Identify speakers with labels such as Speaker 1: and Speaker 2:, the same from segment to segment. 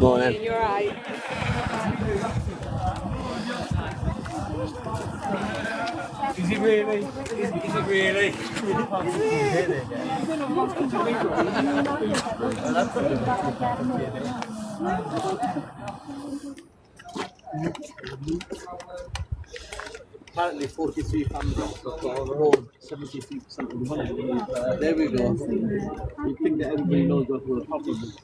Speaker 1: Morning.
Speaker 2: You're right.
Speaker 3: Is it really? Is it really?
Speaker 1: Apparently 43 families own 73% of the money. There we go. You think that everybody knows what the problem is.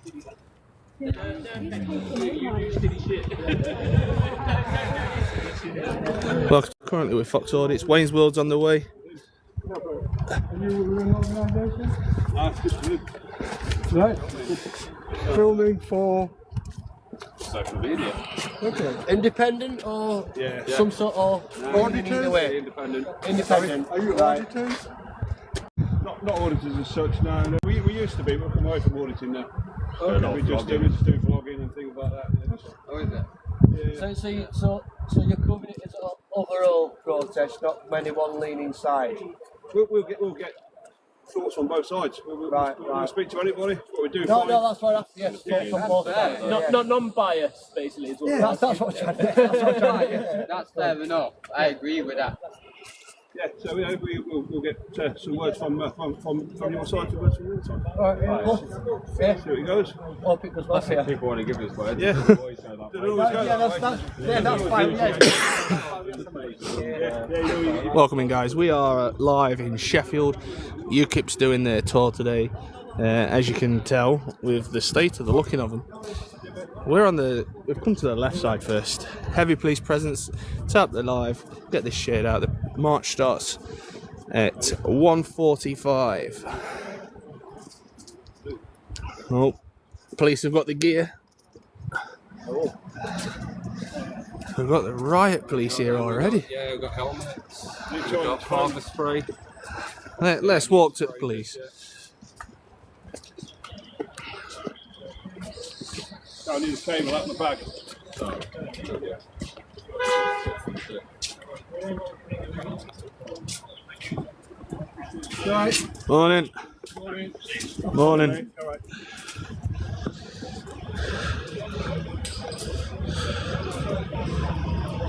Speaker 4: Well, currently with Fox Audits, Wayne's World's on the way.
Speaker 3: Right. Filming for
Speaker 5: social media.
Speaker 3: okay.
Speaker 1: Independent or some sort of
Speaker 3: Auditors?
Speaker 1: either way?
Speaker 5: Independent.
Speaker 1: Independent.
Speaker 3: Are you auditors?
Speaker 5: Not auditors as such, no. We used to be, we've come away from auditing now.
Speaker 3: Okay.
Speaker 5: We just do vlogging and things like that.
Speaker 1: Oh, is it?
Speaker 5: Yeah.
Speaker 1: So you're covering it as an overall protest, not anyone leaning side.
Speaker 5: We'll get thoughts on both sides. We'll speak to anybody. What we do.
Speaker 1: No, that's fair enough. Yes, thoughts on both sides.
Speaker 2: Not non-biased, basically. Is what
Speaker 1: That's what I'm trying to do.
Speaker 6: That's fair enough. I agree with that.
Speaker 5: Yeah, so we'll get some words from your side to words from your side.
Speaker 1: Alright, cool. Yeah.
Speaker 5: See how it goes.
Speaker 1: Hope it goes well for you.
Speaker 6: People want to give us words.
Speaker 5: Yeah.
Speaker 6: Doesn't always go that way.
Speaker 1: That's fine. Yeah.
Speaker 4: Welcome in, guys. We are live in Sheffield. UKIP's doing their tour today. As you can tell with the state of the looking of them. We've come to the left side first. Heavy police presence. Tap the live. Get this shade out. The march starts at 1:45. Oh, police have got the gear. We've got the riot police here already.
Speaker 6: Yeah, we've got helmets. We've got harbour spray.
Speaker 4: Let's walk to the police.
Speaker 5: I need a cable out in the bag.
Speaker 3: Right.
Speaker 4: Morning. Morning.
Speaker 5: All right.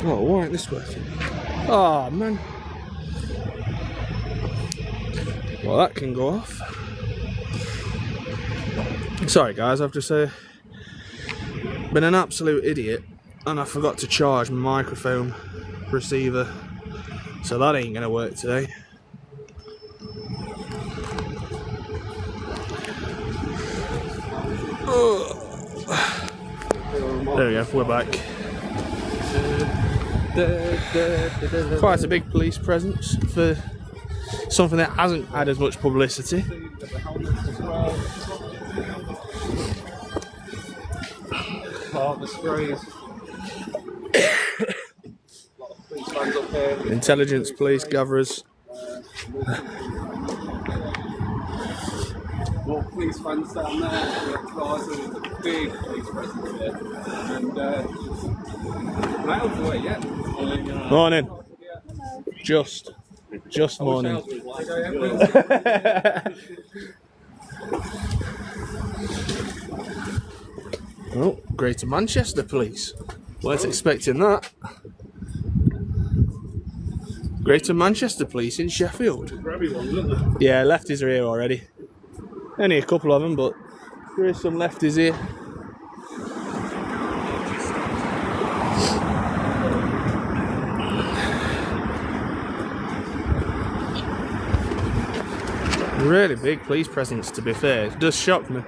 Speaker 4: Oh, why ain't this working? Oh, man. Well, that can go off. Sorry, guys, I've just been an absolute idiot and I forgot to charge my microphone receiver, so that ain't gonna work today. There we go, we're back. Quite a big police presence for something that hasn't had as much publicity.
Speaker 6: Harbour sprays. Police vans up here.
Speaker 4: Intelligence police gatherers.
Speaker 6: More police vans down there. There's a big police presence here. And miles away, yeah.
Speaker 4: Morning. Just morning. Oh, Greater Manchester Police. Weren't expecting that. Greater Manchester Police in Sheffield. Yeah, lefties are here already. Only a couple of them, but there is some lefties here. Really big police presence, to be fair. It does shock me.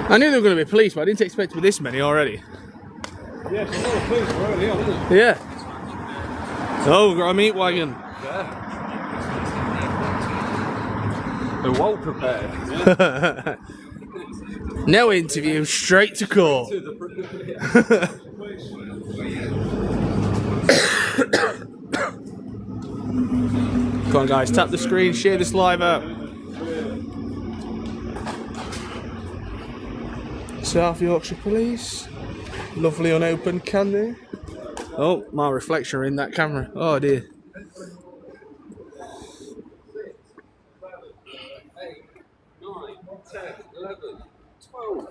Speaker 4: I knew there were going to be police, but I didn't expect to be this many already.
Speaker 5: Yeah, it's a lot of police early on, isn't it?
Speaker 4: Yeah. Oh, we've got a meat wagon.
Speaker 6: Yeah. They're well prepared.
Speaker 4: No interview, straight to court. Come on, guys, tap the screen, share this live out. South Yorkshire Police. Lovely unopened can there. Oh, my reflection in that camera. Oh dear.
Speaker 6: 9, 10, 11, 12.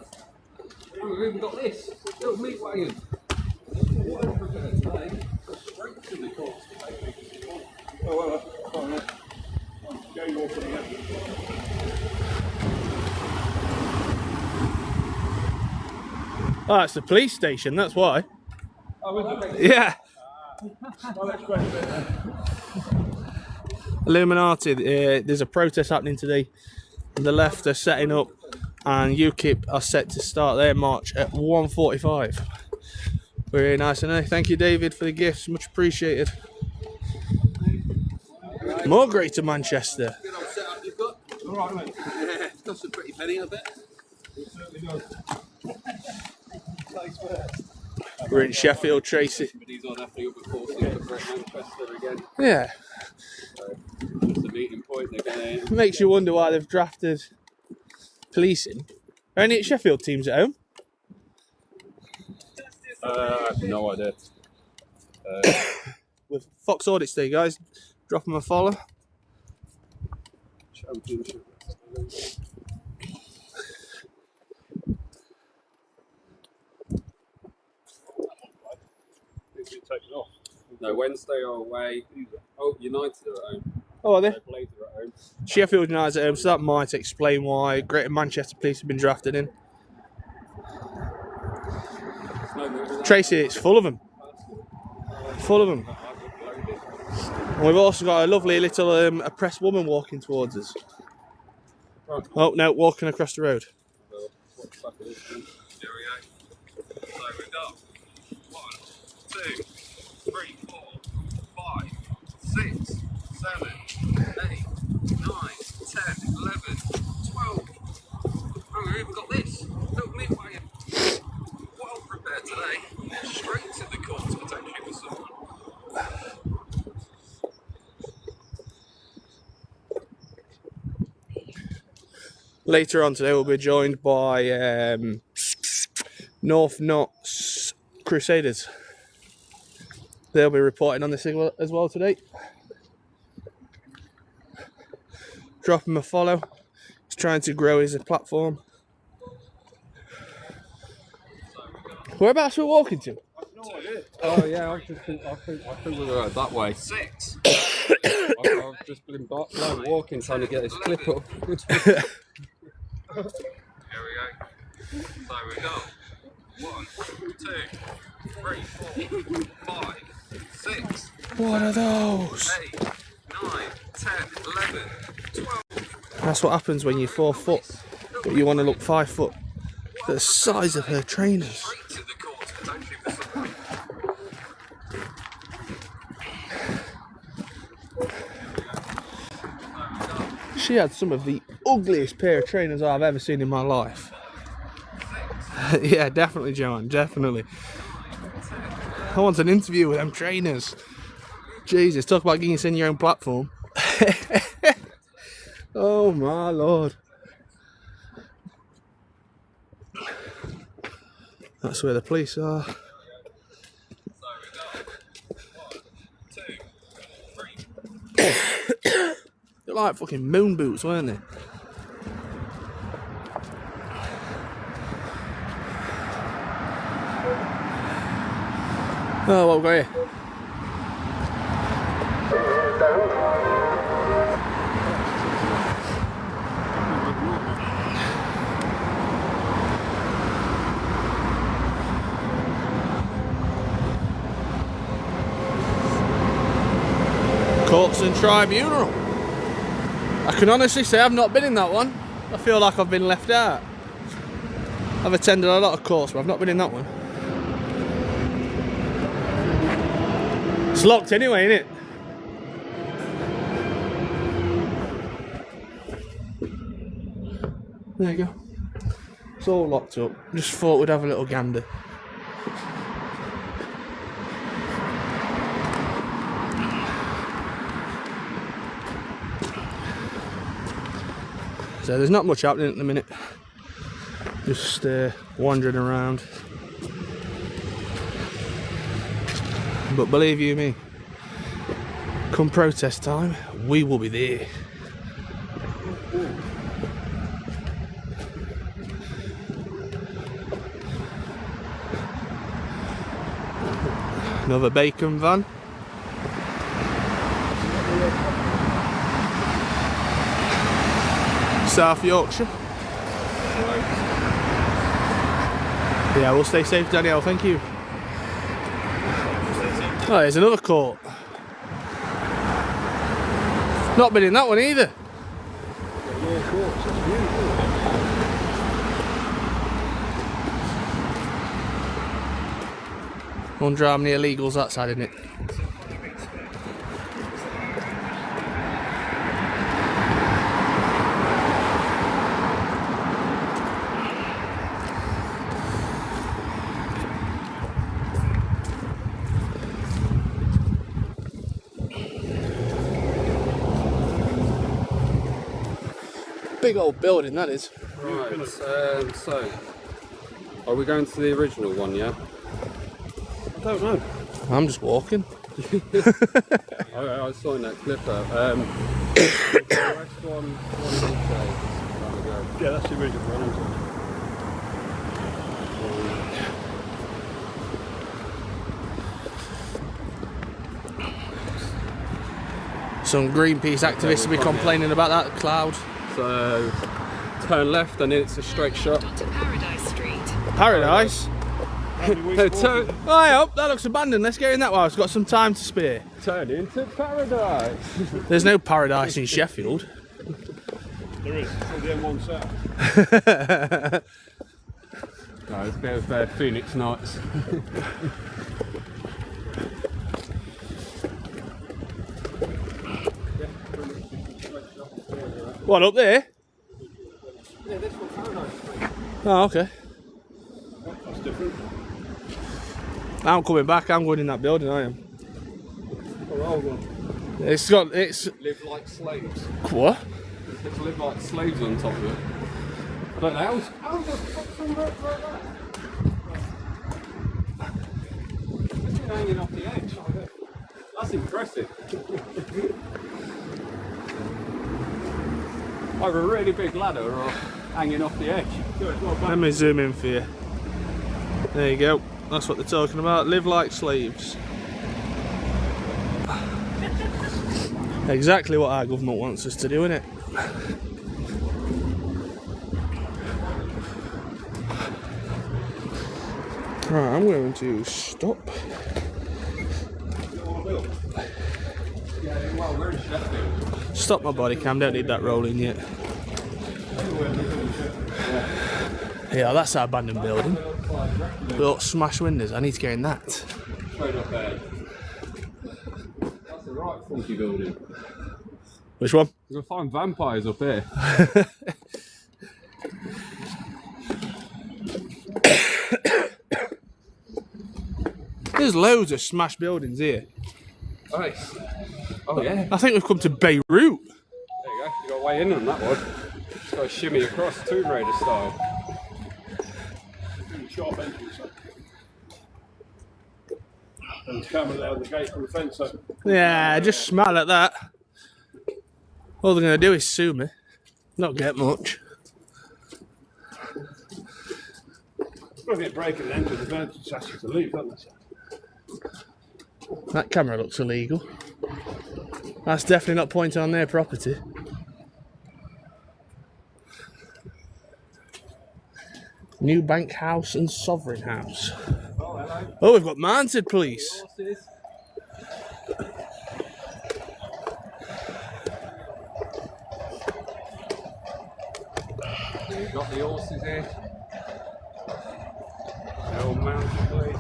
Speaker 6: we've even got this. Little meat wagon.
Speaker 5: Oh, well, fine, mate. Game all for the left.
Speaker 4: Oh, it's the police station, that's why.
Speaker 5: Oh, is it?
Speaker 4: Yeah.
Speaker 5: Well, let's go a bit then.
Speaker 4: Illuminati, there's a protest happening today. The left are setting up, and UKIP are set to start their march at 1:45. Very nice, and thank you, David, for the gifts. Much appreciated. More Greater Manchester.
Speaker 1: Good old setup you've got.
Speaker 5: All right, mate.
Speaker 1: Yeah, it's cost a pretty penny, I bet.
Speaker 5: It certainly does.
Speaker 4: We're in Sheffield, Tracy.
Speaker 6: But he's on after the other course for Great Manchester again.
Speaker 4: Yeah,
Speaker 6: Just a meeting point. They're going to.
Speaker 4: makes you wonder why they've drafted policing. Are any Sheffield teams at home?
Speaker 6: I have no idea.
Speaker 4: With Fox Audits Day, guys. Drop them a follow.
Speaker 6: Championship.
Speaker 5: It's been taken off.
Speaker 6: No, Wednesday are away. Oh, United are at home.
Speaker 4: Oh, are they?
Speaker 6: Blades are at home.
Speaker 4: Sheffield United at home, so that might explain why Greater Manchester Police have been drafted in. Tracy, it's full of them. Full of them. And we've also got a lovely little oppressed woman walking towards us. Oh, no, walking across the road.
Speaker 6: Here we go. So we've got 1, 2, 3, 4, 5, 6, 7, 8, 9, 10, 11, 12. Oh, we've even got this. Little meat wagon. Well prepared today. Straight to the court to take with someone.
Speaker 4: Later on today, we'll be joined by North Notts Crusaders. They'll be reporting on this as well today. Drop him a follow. He's trying to grow his platform. Whereabouts are we walking to?
Speaker 6: Oh yeah, I think we were that way. 6. I've just been blind walking trying to get this clip up. Here we go. So we got 1, 2, 3, 4, 5, 6.
Speaker 4: What are those?
Speaker 6: 8, 9, 10, 11, 12.
Speaker 4: That's what happens when you're 4 foot, but you want to look 5 foot. The size of her trainers.
Speaker 6: Straight to the court to take with someone.
Speaker 4: She had some of the ugliest pair of trainers I've ever seen in my life. Yeah, definitely, Joanne, definitely. I want an interview with them trainers. Jesus, talk about getting in your own platform. Oh my lord. That's where the police are.
Speaker 6: So we got 1, 2, 3.
Speaker 4: They're like fucking moon boots, weren't they? Oh, what we got here? Courts and Tribunal. I can honestly say I've not been in that one. I feel like I've been left out. I've attended a lot of courts, but I've not been in that one. It's locked anyway, isn't it? There you go. It's all locked up. Just thought we'd have a little gander. So there's not much happening at the minute. Just wandering around. But believe you me, come protest time, we will be there. Another bacon van. South Yorkshire. Yeah, we'll stay safe, Danielle, thank you. Oh, there's another court. Not been in that one either. Wonder how many illegals that side, isn't it? Big old building that is.
Speaker 6: Right, so are we going to the original one, yeah?
Speaker 5: I don't know.
Speaker 4: I'm just walking.
Speaker 6: I saw in that clip out. West one,
Speaker 5: Yeah, that's the original one, isn't it?
Speaker 4: Some Greenpeace activists will be complaining about that cloud.
Speaker 6: So turn left and it's a straight shot.
Speaker 7: To Paradise Street.
Speaker 4: Paradise?
Speaker 6: Turn
Speaker 4: Oh, that looks abandoned. Let's get in that while I've got some time to spare.
Speaker 6: into paradise.
Speaker 4: There's no paradise in Sheffield.
Speaker 5: There is. It's on the M1 South.
Speaker 6: No, it's a bit of Phoenix Nights.
Speaker 4: What, up there?
Speaker 5: Yeah, this one's Paradise Street.
Speaker 4: Oh, okay.
Speaker 5: That's different.
Speaker 4: I'm coming back. I'm going in that building, I am.
Speaker 5: Or old one.
Speaker 4: It's
Speaker 6: Live like slaves.
Speaker 4: what?
Speaker 6: Let's live like slaves on top of it. I don't know, how the fuck's on that like that? It's hanging off the edge. That's impressive. Either a really big ladder or hanging off the edge.
Speaker 4: Let me zoom in for you. There you go. That's what they're talking about. Live like slaves. Exactly what our government wants us to do, innit? Right, I'm going to stop. Stop my body cam, don't need that rolling yet. Yeah, that's our abandoned building. Little smash windows, I need to get in that.
Speaker 6: Straight up there. That's a right funky building.
Speaker 4: Which one?
Speaker 6: You'll find vampires up here.
Speaker 4: There's loads of smash buildings here.
Speaker 6: Nice. Oh yeah.
Speaker 4: I think we've come to Beirut.
Speaker 6: There you go. You got way in on that one. Just got to shimmy across, Tomb Raider style.
Speaker 5: Sharp entrance. And the camera there on the gate from the fence. So.
Speaker 4: Yeah, just smile at that. All they're going to do is sue me. Not get much.
Speaker 5: Got to get breaking and entering the fence, just ask you to leave, don't they?
Speaker 4: That camera looks illegal. That's definitely not pointing on their property. New Bank House and Sovereign House. Oh, we've got mounted police.
Speaker 6: You've got the horses here. They're all mounted police.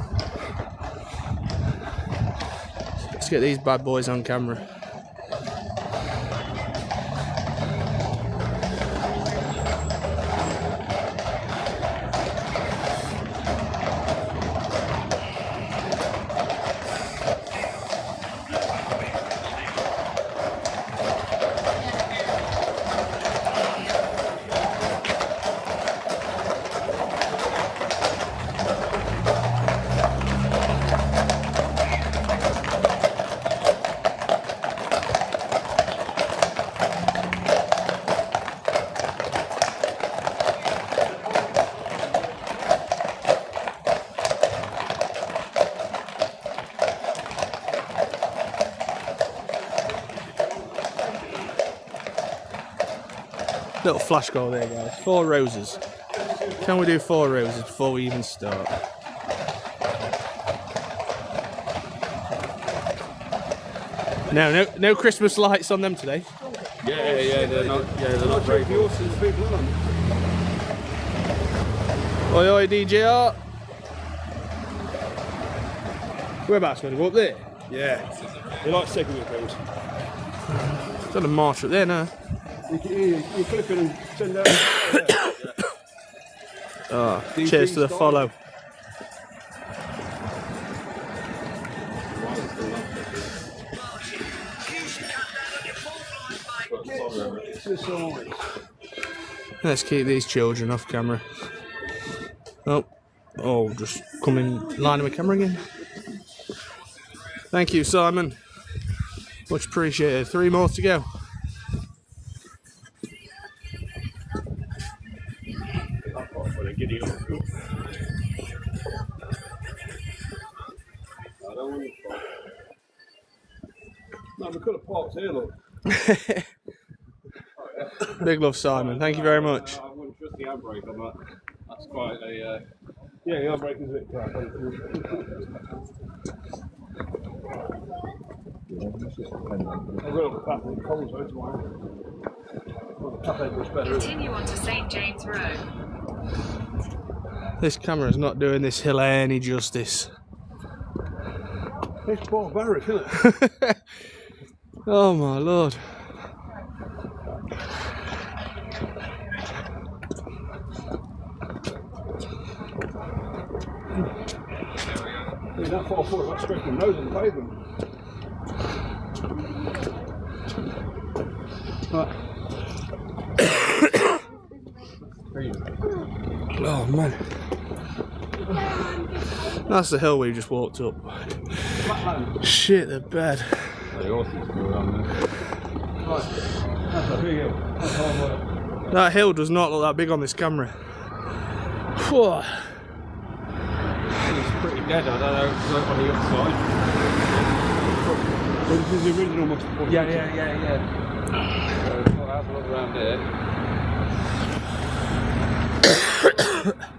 Speaker 4: Let's get these bad boys on camera. Little flash goal there, guys. 4 roses. Can we do 4 roses before we even start? No Christmas lights on them today.
Speaker 5: Yeah, they're not very good.
Speaker 4: Oi, oi, DJR. Whereabouts going to go up there?
Speaker 5: Yeah. They like second wheel things.
Speaker 4: Got a march up there now.
Speaker 5: You clip it and send out.
Speaker 4: Oh, cheers to the follow. Let's keep these children off camera. Oh, just come in line with camera again. Thank you, Simon. Much appreciated. 3 more to go.
Speaker 5: No, we could have parked here, look.
Speaker 4: Big love, Simon. Thank you very much.
Speaker 5: I wouldn't trust the handbrake on that. That's quite a. Yeah, the handbrake is a bit crap. I've got a path in Coles, that's why.
Speaker 7: Continue on to St James Road.
Speaker 4: This camera's not doing this hill any justice.
Speaker 5: It's barbaric, isn't it?
Speaker 4: Oh my lord.
Speaker 5: That far forward, that's straight from nose on the pavement.
Speaker 4: Oh man. That's the hill we just walked up. Shit, the bed. That hill does not look that big on this camera. Whew.
Speaker 5: It's pretty dead, I don't know, it's like on the other side. This is the original must have.
Speaker 6: Yeah. So we'll have a look around here.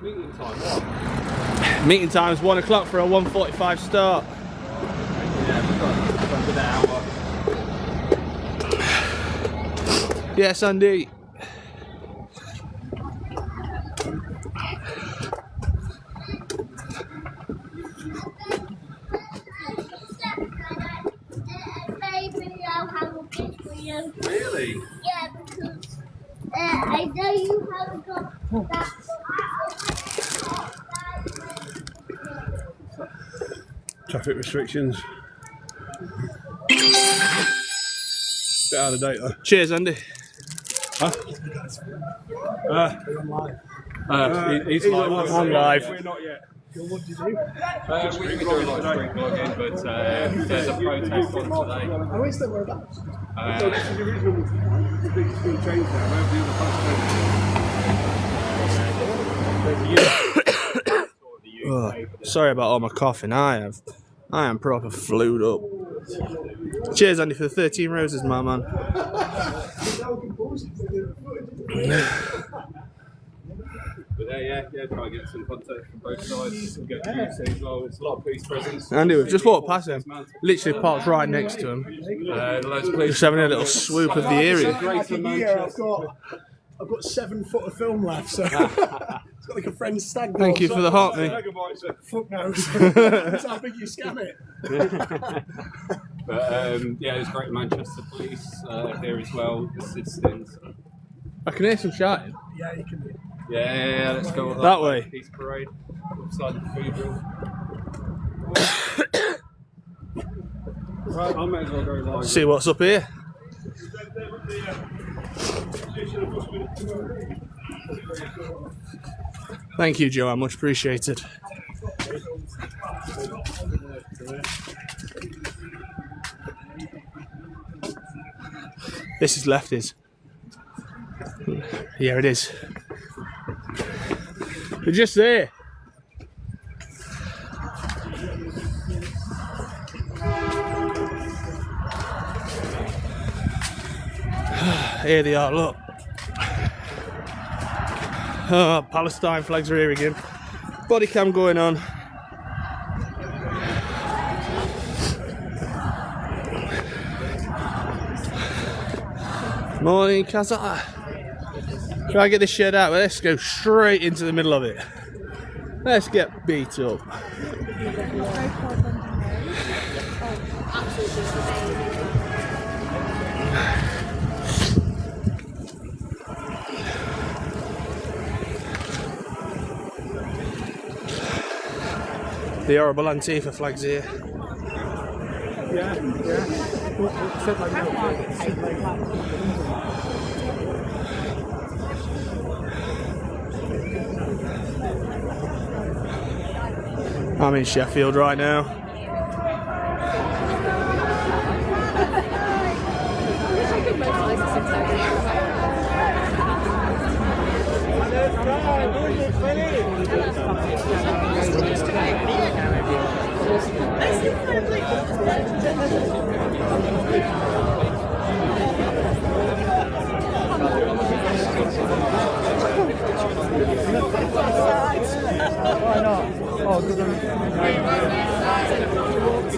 Speaker 6: Meeting time, what?
Speaker 4: Meeting time is 1 o'clock for a 1:45 start.
Speaker 6: Yeah, we've got an hour.
Speaker 4: Yes, Andy.
Speaker 6: Really?
Speaker 8: Yeah, because I know you haven't got that.
Speaker 5: Traffic restrictions. Bit out of date though.
Speaker 4: Cheers, Andy.
Speaker 5: Huh?
Speaker 6: He's live.
Speaker 4: I'm live.
Speaker 5: We're not yet.
Speaker 6: We're doing like street vlogging, but there's a protest on today.
Speaker 3: Oh, is there whereabouts?
Speaker 5: So this is the original. The big school change now. Where the other
Speaker 4: Sorry about all my coughing. I am proper flued up. Cheers, Andy, for the 13 roses, my man.
Speaker 6: But yeah, try and get some contact from both sides. Get PUC as well. It's a lot of police presence.
Speaker 4: Andy, we've just walked past him. Literally parked right next to him.
Speaker 6: Loads of police.
Speaker 4: Just having a little swoop of the area.
Speaker 3: I've got 7 foot of film left, so it's got like a friend's stag.
Speaker 4: Thank you for the heart, mate.
Speaker 3: Fuck knows. That's how big you scam it.
Speaker 6: But yeah, there's great Manchester police here as well, assisting.
Speaker 4: I can hear some shouting.
Speaker 3: Yeah, you can.
Speaker 6: Yeah, let's go
Speaker 4: That way.
Speaker 6: Peace parade outside the cathedral. Right, I might as well go live.
Speaker 4: See what's up here. Thank you, Joe. Much appreciated. This is lefties. Yeah, it is. They're just there. Here they are, look. Oh, Palestine flags are here again. Body cam going on. Morning, Kazaa. Try and get this shed out. Let's go straight into the middle of it. Let's get beat up. The horrible Antifa flags here. I'm in Sheffield right now.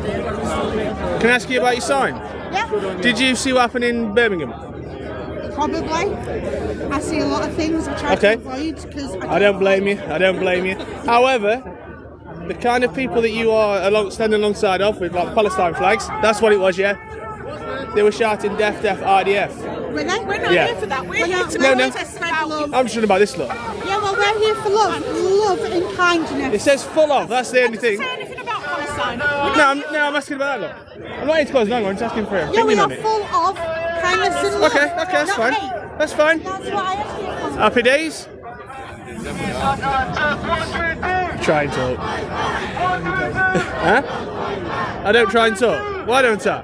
Speaker 4: Can I ask you about your sign?
Speaker 9: Yeah,
Speaker 4: Did you see what happened in Birmingham?
Speaker 9: probably. I see a lot of things I try
Speaker 4: Okay.
Speaker 9: to avoid because
Speaker 4: I don't blame you. I don't blame you. However, the kind of people that you are standing alongside of with like Palestine flags, that's what it was, yeah? They were shouting death, death, RDF.
Speaker 9: Were they? We're not
Speaker 4: Yeah.
Speaker 9: here for that. We're
Speaker 4: No,
Speaker 9: here to
Speaker 4: no.
Speaker 9: protest about love.
Speaker 4: I'm just talking about this lot.
Speaker 9: Yeah, well, we're here for love and kindness.
Speaker 4: It says full of, that's the only thing.
Speaker 9: Say anything about Palestine.
Speaker 4: No, I'm asking about that lot. I'm not into closing no, I'm just asking for an
Speaker 9: Yeah, we
Speaker 4: opinion
Speaker 9: are
Speaker 4: on it.
Speaker 9: full of kindness and love.
Speaker 4: Okay, that's
Speaker 9: not
Speaker 4: fine.
Speaker 9: hate.
Speaker 4: That's fine.
Speaker 9: That's what I asked you for.
Speaker 4: Happy days? Try and talk. Huh? I don't try and talk. Why don't I?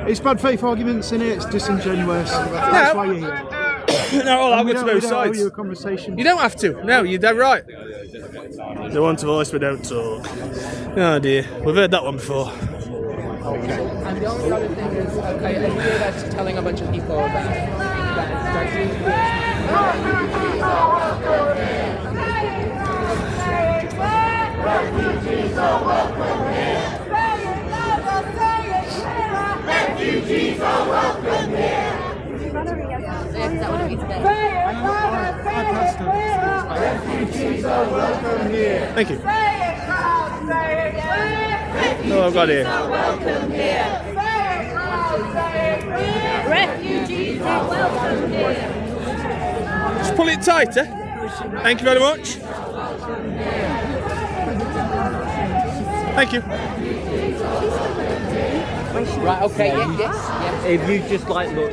Speaker 10: It's bad faith arguments in it, it's disingenuous. That's why you're here.
Speaker 4: No, all I've
Speaker 10: We
Speaker 4: got to
Speaker 10: don't
Speaker 4: both
Speaker 10: owe
Speaker 4: sides.
Speaker 10: you a conversation.
Speaker 4: You don't have to. No, you're dead right. They want a voice but don't talk. Oh dear, we've heard that one before.
Speaker 11: And the only other thing is, okay, I hear that's telling a bunch of people
Speaker 8: Refugees are welcome here. Refugees are welcome here.
Speaker 4: Thank you. Oh, I've got here.
Speaker 8: Refugees are welcome here.
Speaker 4: Just pull it tighter. Thank you very much. Thank you.
Speaker 11: right, okay, yes.
Speaker 1: If you just like look.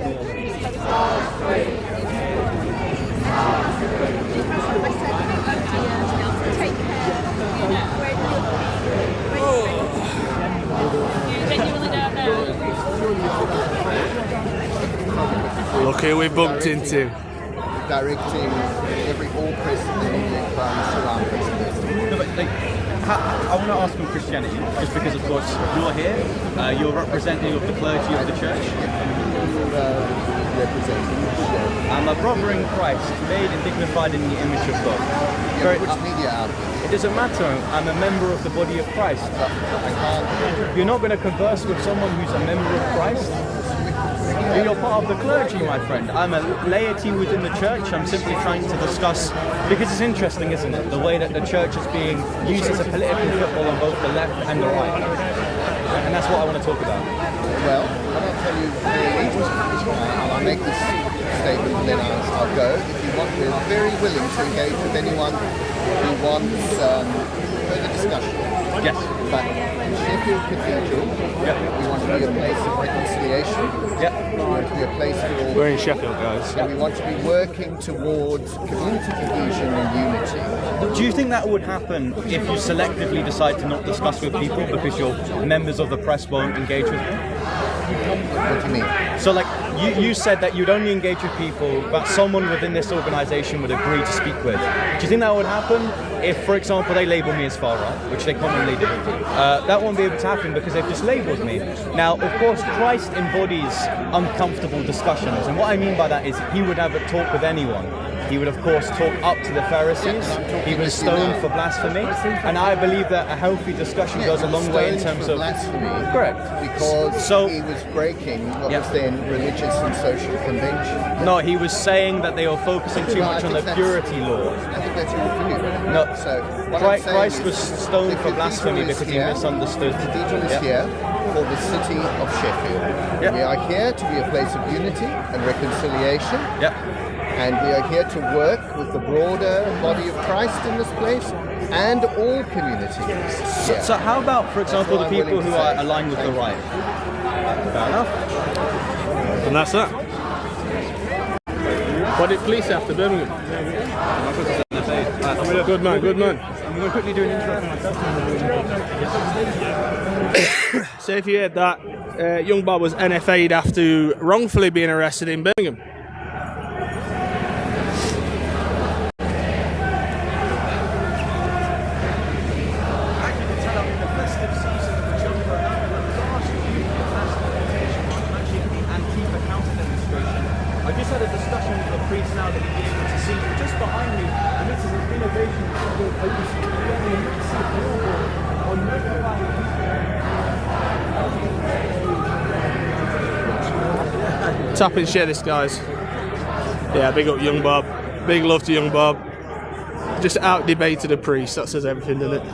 Speaker 4: Look who we bumped into.
Speaker 12: Directing all press and the media funds around press.
Speaker 13: No, but like, I want to ask on Christianity, just because of course you're here, you're representing of the clergy of the church. I'm a brother in Christ, made and dignified in the image of God.
Speaker 12: Which media outlet?
Speaker 13: It doesn't matter, I'm a member of the body of Christ. You're not going to converse with someone who's a member of Christ? You're part of the clergy, my friend. I'm a laity within the church. I'm simply trying to discuss, because it's interesting, isn't it, the way that the church is being used as a political football on both the left and the right. And that's what I want to talk about.
Speaker 12: Well, I'll tell you clearly, I'll make this statement and then I'll go. If you want, we're very willing to engage with anyone who wants further discussion.
Speaker 13: Yes.
Speaker 12: But in Sheffield Cathedral, we want to be a place of reconciliation. We want to be a place for all.
Speaker 4: We're in Sheffield, guys.
Speaker 12: And we want to be working towards community cohesion and unity.
Speaker 13: Do you think that would happen if you selectively decide to not discuss with people because your members of the press won't engage with them?
Speaker 12: What do you mean?
Speaker 13: So like, you said that you'd only engage with people that someone within this organisation would agree to speak with. Do you think that would happen if, for example, they label me as far right, which they commonly do? That won't be able to happen because they've just labelled me. Now, of course, Christ embodies uncomfortable discussions, and what I mean by that is he would have a talk with anyone. he would of course talk up to the Pharisees. He was stoned for blasphemy, and I believe that a healthy discussion goes a long way in terms of
Speaker 12: blasphemy.
Speaker 13: Correct.
Speaker 12: Because he was breaking what was then religious and social convention.
Speaker 13: No, he was saying that they were focusing too much on the purity law.
Speaker 12: I think that's your view.
Speaker 13: No,
Speaker 12: so what I'm saying
Speaker 13: Christ
Speaker 12: is
Speaker 13: was stoned for blasphemy because he misunderstood.
Speaker 12: The cathedral is here for the city of Sheffield. We are here to be a place of unity and reconciliation. And we are here to work with the broader body of Christ in this place and all communities.
Speaker 13: So how about, for example, the people who are aligned with the right? Fair enough.
Speaker 4: And that's that. What did police have to Birmingham? Good man, good man.
Speaker 13: I'm going to quickly do an intro for myself.
Speaker 4: So if you heard that, young Bob was NFA'd after wrongfully being arrested in Birmingham.
Speaker 13: I just had a discussion with a priest now that you'll be able to see just behind me, and this is an innovation
Speaker 4: Tap and share this, guys. Yeah, big up young Bob. Big love to young Bob. Just out debated a priest, that says everything, doesn't it?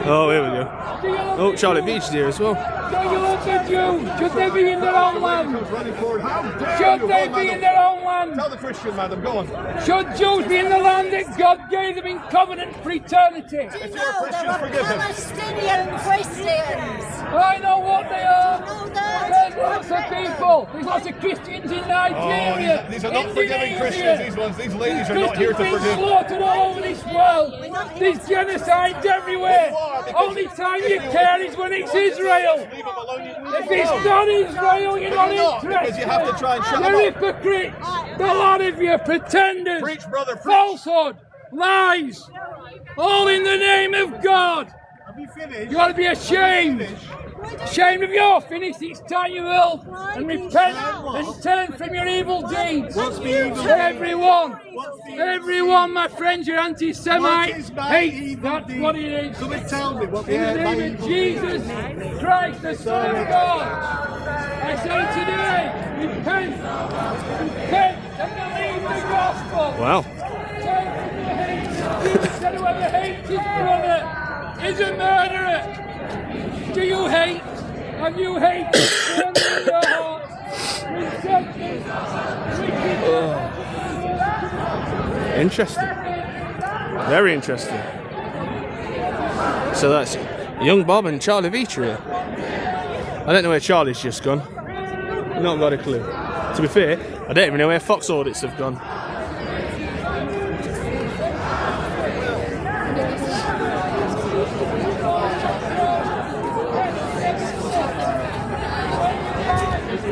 Speaker 4: Oh, here we go. Oh, Charlotte Beach is here as well.
Speaker 14: Don't you look at Jews? Should they be in their own land? Should they be in their own land?
Speaker 5: Tell the Christian, madam, go on.
Speaker 14: Should Jews be in the land that God gave them in covenant for eternity?
Speaker 5: If you're a Christian, forgive them.
Speaker 8: Palestinian Christians.
Speaker 14: I know what they are. There's lots of people. There's lots of Christians in Nigeria.
Speaker 5: Oh, these are not forgiving Christians, these ones. These ladies are not here to forgive.
Speaker 14: Christians being slaughtered all over this world. There's genocides everywhere. Only time you care is when it's Israel. If it's not Israel, you're not interested.
Speaker 5: Because you have to try and shut them
Speaker 14: You're
Speaker 5: up.
Speaker 14: hypocrites. A lot of you pretenders.
Speaker 5: Preach, brother, preach.
Speaker 14: Falsehood. Lies. All in the name of God.
Speaker 5: Have you finished?
Speaker 14: You ought to be ashamed. Ashamed of your finished. It's time you will and repent and turn from your evil deeds. Everyone, my friends, you're anti-Semites. Hate, that's what it is.
Speaker 5: Come and tell me what
Speaker 14: In the name of Jesus Christ, the Son of God, I say today, repent and believe the gospel.
Speaker 4: Wow.
Speaker 14: Turn from your hate. Jesus said whoever hates his brother is a murderer. Do you hate? Have you hate in your heart?
Speaker 4: Interesting. Very interesting. So that's young Bob and Charlie Veach here. I don't know where Charlie's just gone. I've not got a clue. To be fair, I don't even know where Fox Audits have gone.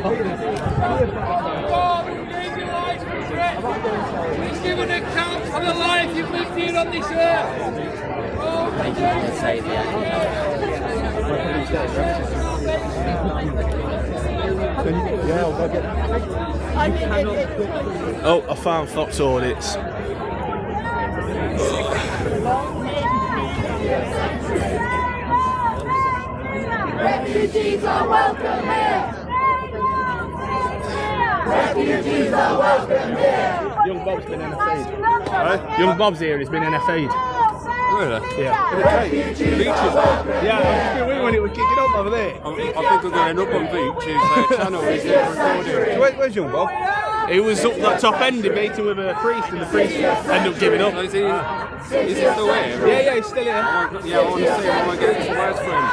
Speaker 14: God who gave you life and breath. He's given account for the life you've lived here on this earth. Oh, thank you,
Speaker 4: Oh, I found Fox Audits.
Speaker 8: Refugees are welcome here. Refugees are welcome here.
Speaker 4: Young Bob's been NFA'd. Right? Young Bob's here, he's been NFA'd.
Speaker 5: Really?
Speaker 4: Yeah.
Speaker 5: Beaches.
Speaker 4: Yeah, I've just been waiting when it was kicking up over there.
Speaker 5: I think we're going up on Beach. His channel is there recording.
Speaker 4: Where's young Bob? He was up that top end debating with a priest, and the priest ended up giving up.
Speaker 5: Is he still here?
Speaker 4: Yeah, he's still here.
Speaker 5: Yeah, I want to see him. I want to get his wise friend.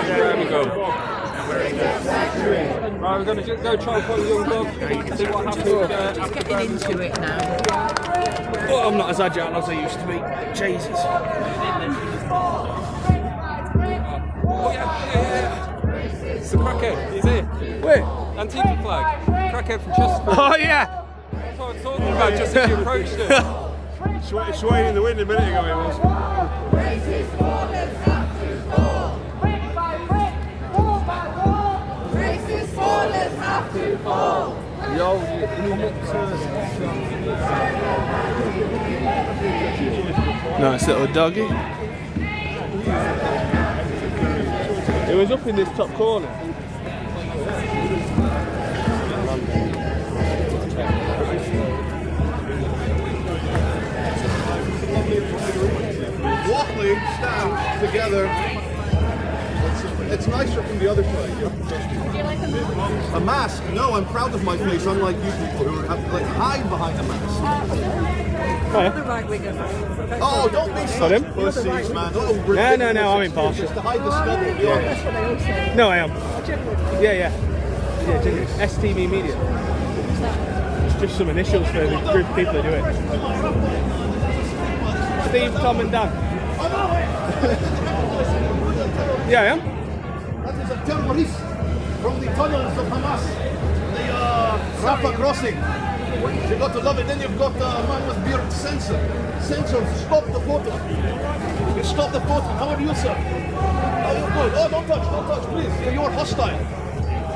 Speaker 5: There we go. Right, we're going to just go try and follow young Bob. See what happens.
Speaker 11: He's getting into it now.
Speaker 4: Oh, I'm not as agile as I used to be. Jesus.
Speaker 15: It's the crackhead. He's here. Where? Antifa flag. Crackhead from Chesterfield.
Speaker 4: Oh yeah.
Speaker 15: That's what I'm talking about. Just as you approached it.
Speaker 5: Swaying in the wind a minute ago. It was.
Speaker 15: Yo,
Speaker 4: Nice little doggy.
Speaker 2: It was up in this top corner.
Speaker 12: Waffling stand together. It's nicer from the other side. A mask? No, I'm proud of my face, unlike you people who have to like hide behind a mask. Oh, don't be such pussies, man. Oh,
Speaker 4: No, I'm impartial.
Speaker 12: Just to hide the stubble. Yeah.
Speaker 4: No, I am. Yeah, genuine. STV Media. It's just some initials for the group of people that do it. Steve, Tom and Dan. Yeah, I am.
Speaker 12: That is a terrorist from the tunnels of Hamas. The Rafah crossing. You got to love it. Then you've got a man with beard censor. Censor, stop the photo. You stop the photo. How are you, sir? How are you good? Oh, don't touch, please. You are hostile.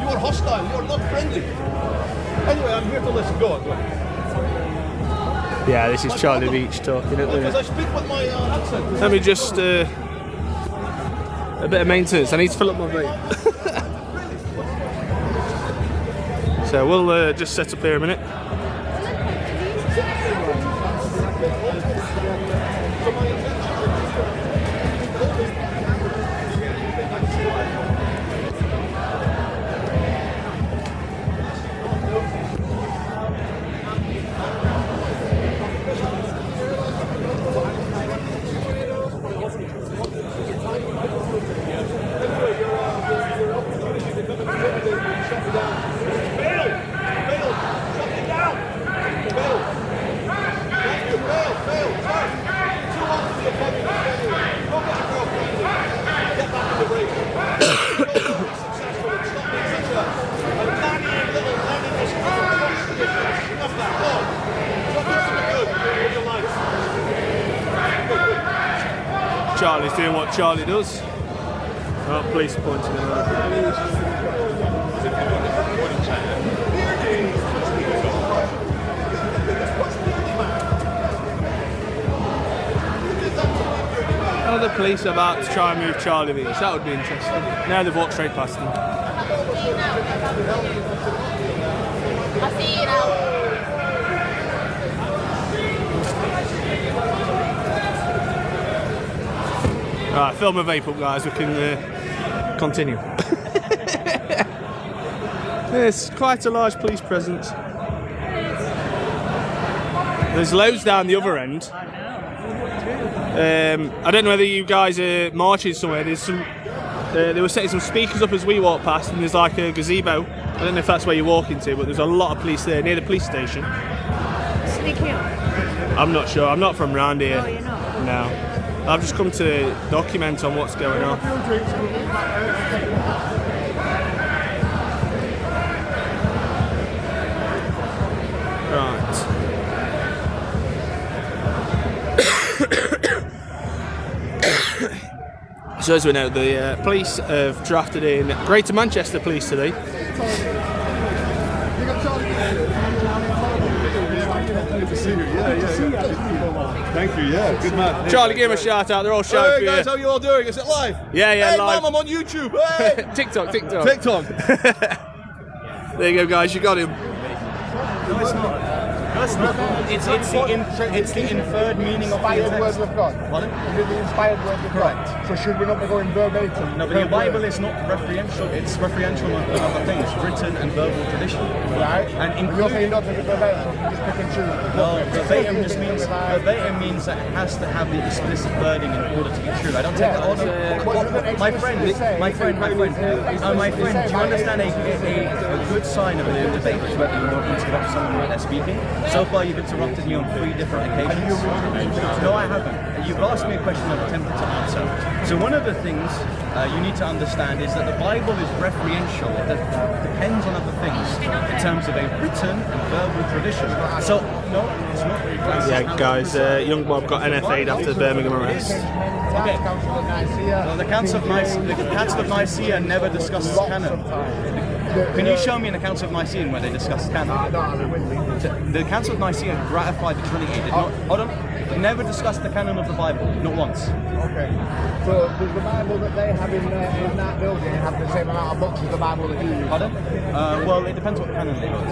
Speaker 12: You are hostile. You are not friendly. Anyway, I'm here to listen. Go on.
Speaker 4: Yeah, this is Charlie Beach talking, isn't
Speaker 12: Because I
Speaker 4: it?
Speaker 12: speak with my accent.
Speaker 4: Let me just a bit of maintenance. I need to fill up my vape. So we'll just set up here a minute. Charlie's doing what Charlie does. Oh, police are pointing him out. Are the police about to try and move Charlie Beach? That would be interesting. Now they've walked straight past him.
Speaker 8: I see you now.
Speaker 4: Right, fill my vape up, guys. We can continue. There's quite a large police presence. There's loads down the other end. I don't know whether you guys are marching somewhere. There's some. They were setting some speakers up as we walked past, and there's like a gazebo. I don't know if that's where you're walking to, but there's a lot of police there near the police station. I'm not sure. I'm not from round here.
Speaker 8: Oh, you're not?
Speaker 4: No. I've just come to document on what's going on. Right. So as we know, the police have drafted in Greater Manchester Police today.
Speaker 5: Thank you, yeah, good man.
Speaker 4: Charlie, give him a shout out, they're all shouting for
Speaker 12: Hey guys,
Speaker 4: you.
Speaker 12: how you all doing? Is it live?
Speaker 4: Yeah,
Speaker 12: Hey
Speaker 4: live.
Speaker 12: Mum, I'm on YouTube. Hey!
Speaker 4: TikTok.
Speaker 12: TikTok.
Speaker 4: There you go, guys, you got him.
Speaker 13: No, it's not. No, it's not. It's the inferred meaning of the
Speaker 16: Inspired word of God.
Speaker 13: Pardon?
Speaker 16: Is it the inspired word of God? So should we not be going verbatim?
Speaker 13: No, but your Bible is not referential. It's referential on other things, written and verbal tradition.
Speaker 16: Right.
Speaker 13: And
Speaker 16: you're saying not to be verbatim, so you just pick and choose.
Speaker 13: No, verbatim just means that it has to have the explicit wording in order to be true. I don't take that on. My friend, do you understand a good sign of a debate is whether you want to interrupt someone when they're speaking? So far, you've interrupted me on 3 different occasions. No, I haven't. You've asked me a question I've attempted to answer. So one of the things you need to understand is that the Bible is referential. It depends on other things in terms of a written and verbal tradition. So, no, it's not.
Speaker 4: Yeah, guys, young Bob got NFA'd after the Birmingham arrest.
Speaker 13: Okay. Well, the Council of Nicaea never discusses canon. Can you show me in the Council of Nicaea where they discuss canon? The Council of Nicaea ratified the Trinity. Did not. Hold on. Never discussed the canon of the Bible, not once.
Speaker 16: Okay. So does the Bible that they have in that building have the same amount of books as the Bible that you use?
Speaker 13: Pardon? Well, it depends what canon they go to.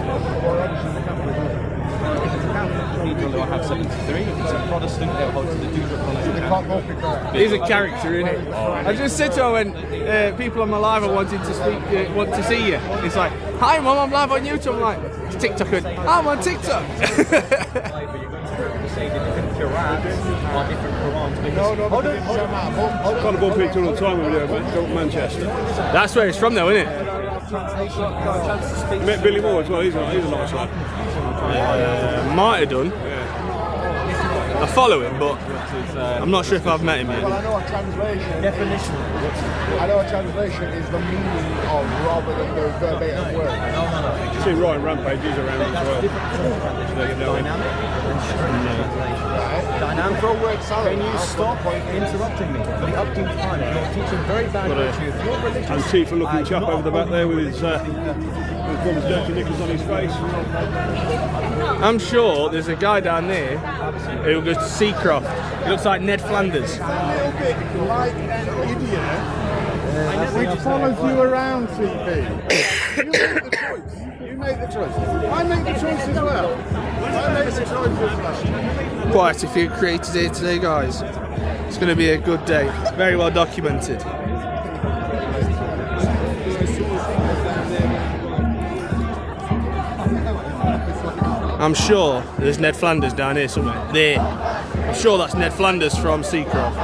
Speaker 13: If it's a Catholic cathedral, they'll have 73. If it's a Protestant, they'll hold to the Deuterocanon.
Speaker 2: He's a character, isn't he? I just said to her when people on my live are wanting to speak, want to see you. It's like, hi mum, I'm live on YouTube. I'm like, it's TikTok. I'm on TikTok.
Speaker 5: I've got a ball picture all the time over there, Manchester.
Speaker 2: That's where it's from, though, isn't it?
Speaker 5: Met Billy Moore as well. He's a nice lad.
Speaker 2: Might have done. I follow him, but I'm not sure if I've met him yet.
Speaker 16: Well, I know a translation. Definition. I know a translation is the meaning of rather than the verbatim word.
Speaker 5: You see Ryan Rampage is around as well.
Speaker 13: Dynamic. Can you stop interrupting me? For the upkeep time, you're teaching very bad virtue.
Speaker 5: Antifa looking chap over the back there with his mum's dirty knickers on his face.
Speaker 2: I'm sure there's a guy down there who goes to Seacroft. He looks like Ned Flanders.
Speaker 16: A little bit like an idiot which follows you around, CP. You make the choice. I make the choice as well.
Speaker 4: Quite a few creators here today, guys. It's going to be a good day. Very well documented. I'm sure there's Ned Flanders down here somewhere. There. I'm sure that's Ned Flanders from Seacroft.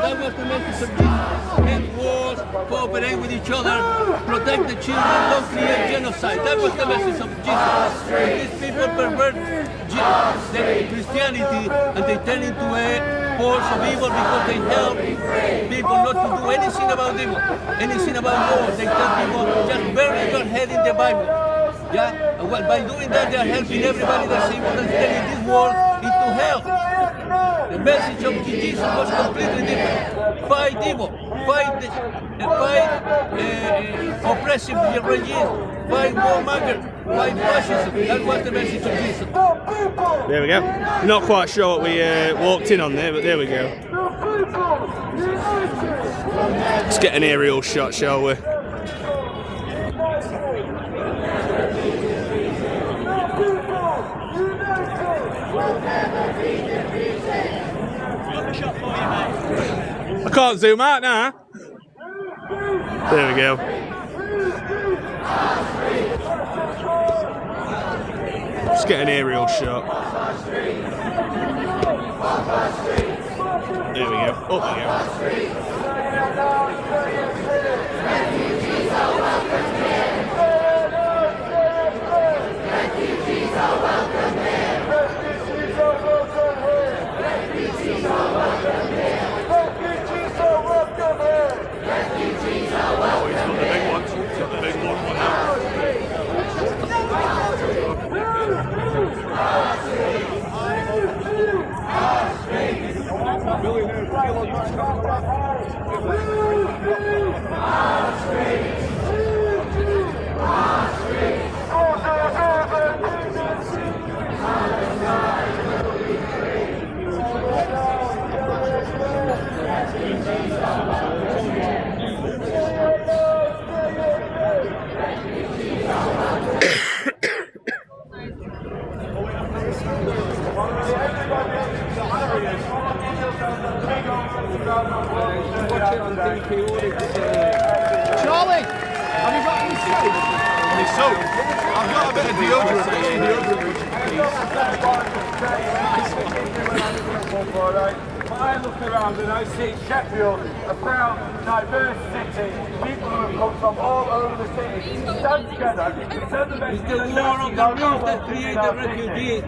Speaker 1: That was the message of Jesus. End wars, cooperate with each other, protect the children, don't create genocide. That was the message of Jesus. These people pervert Christianity and they turn into a force of evil because they help people not to do anything about evil, anything about war. They tell people, just bury your head in the Bible. Yeah? And well, by doing that, they are helping everybody that's evil and turning this world into hell. The message of Jesus was completely different. Fight evil, fight oppressive regime, fight warmonger, fight fascism. That was the message of Jesus.
Speaker 2: There we go. Not quite sure what we walked in on there, but there we go. Let's get an aerial shot, shall we? I can't zoom out now. There we go. Let's get an aerial shot. There we go. Oh, there we go.
Speaker 16: Charlie, have you got any soap?
Speaker 5: Any soap? I've got a bit of deodorant.
Speaker 14: When I look around and I see Sheffield, a proud, diverse city, people who have come from all over the city, stand together.
Speaker 1: It's the war on the rich that create the refugees.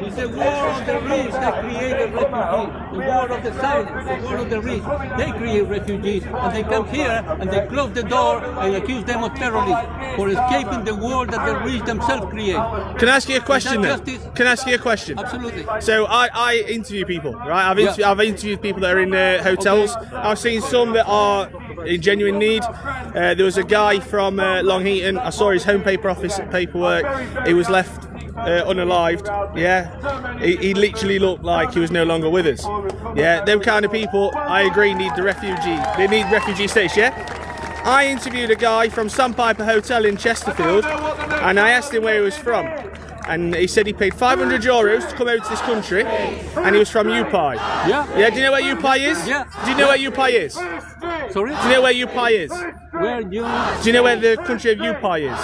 Speaker 1: It's the war on the rich that create the refugees. The war of the silence, the war of the rich. They create refugees and they come here and they close the door and accuse them of terrorism for escaping the war that the rich themselves create.
Speaker 4: Can I ask you a question then?
Speaker 1: Justice?
Speaker 4: Can I ask you a question?
Speaker 1: Absolutely.
Speaker 4: So I interview people, right? I've interviewed people that are in hotels.
Speaker 1: Okay.
Speaker 4: I've seen some that are in genuine need. There was a guy from Long Heaton. I saw his home paperwork. He was left unalived. Yeah, he literally looked like he was no longer with us. Yeah, them kind of people, I agree, need the refugee. They need refugee status. Yeah. I interviewed a guy from Sandpiper Hotel in Chesterfield, and I asked him where he was from. And he said he paid €500 to come out to this country, and he was from Upai.
Speaker 1: Yeah.
Speaker 4: Yeah, do you know where Upai is?
Speaker 1: Yeah.
Speaker 4: Do you know where Upai is?
Speaker 1: Sorry?
Speaker 4: Do you know where Upai is?
Speaker 1: Where you?
Speaker 4: Do you know where the country of Upai is?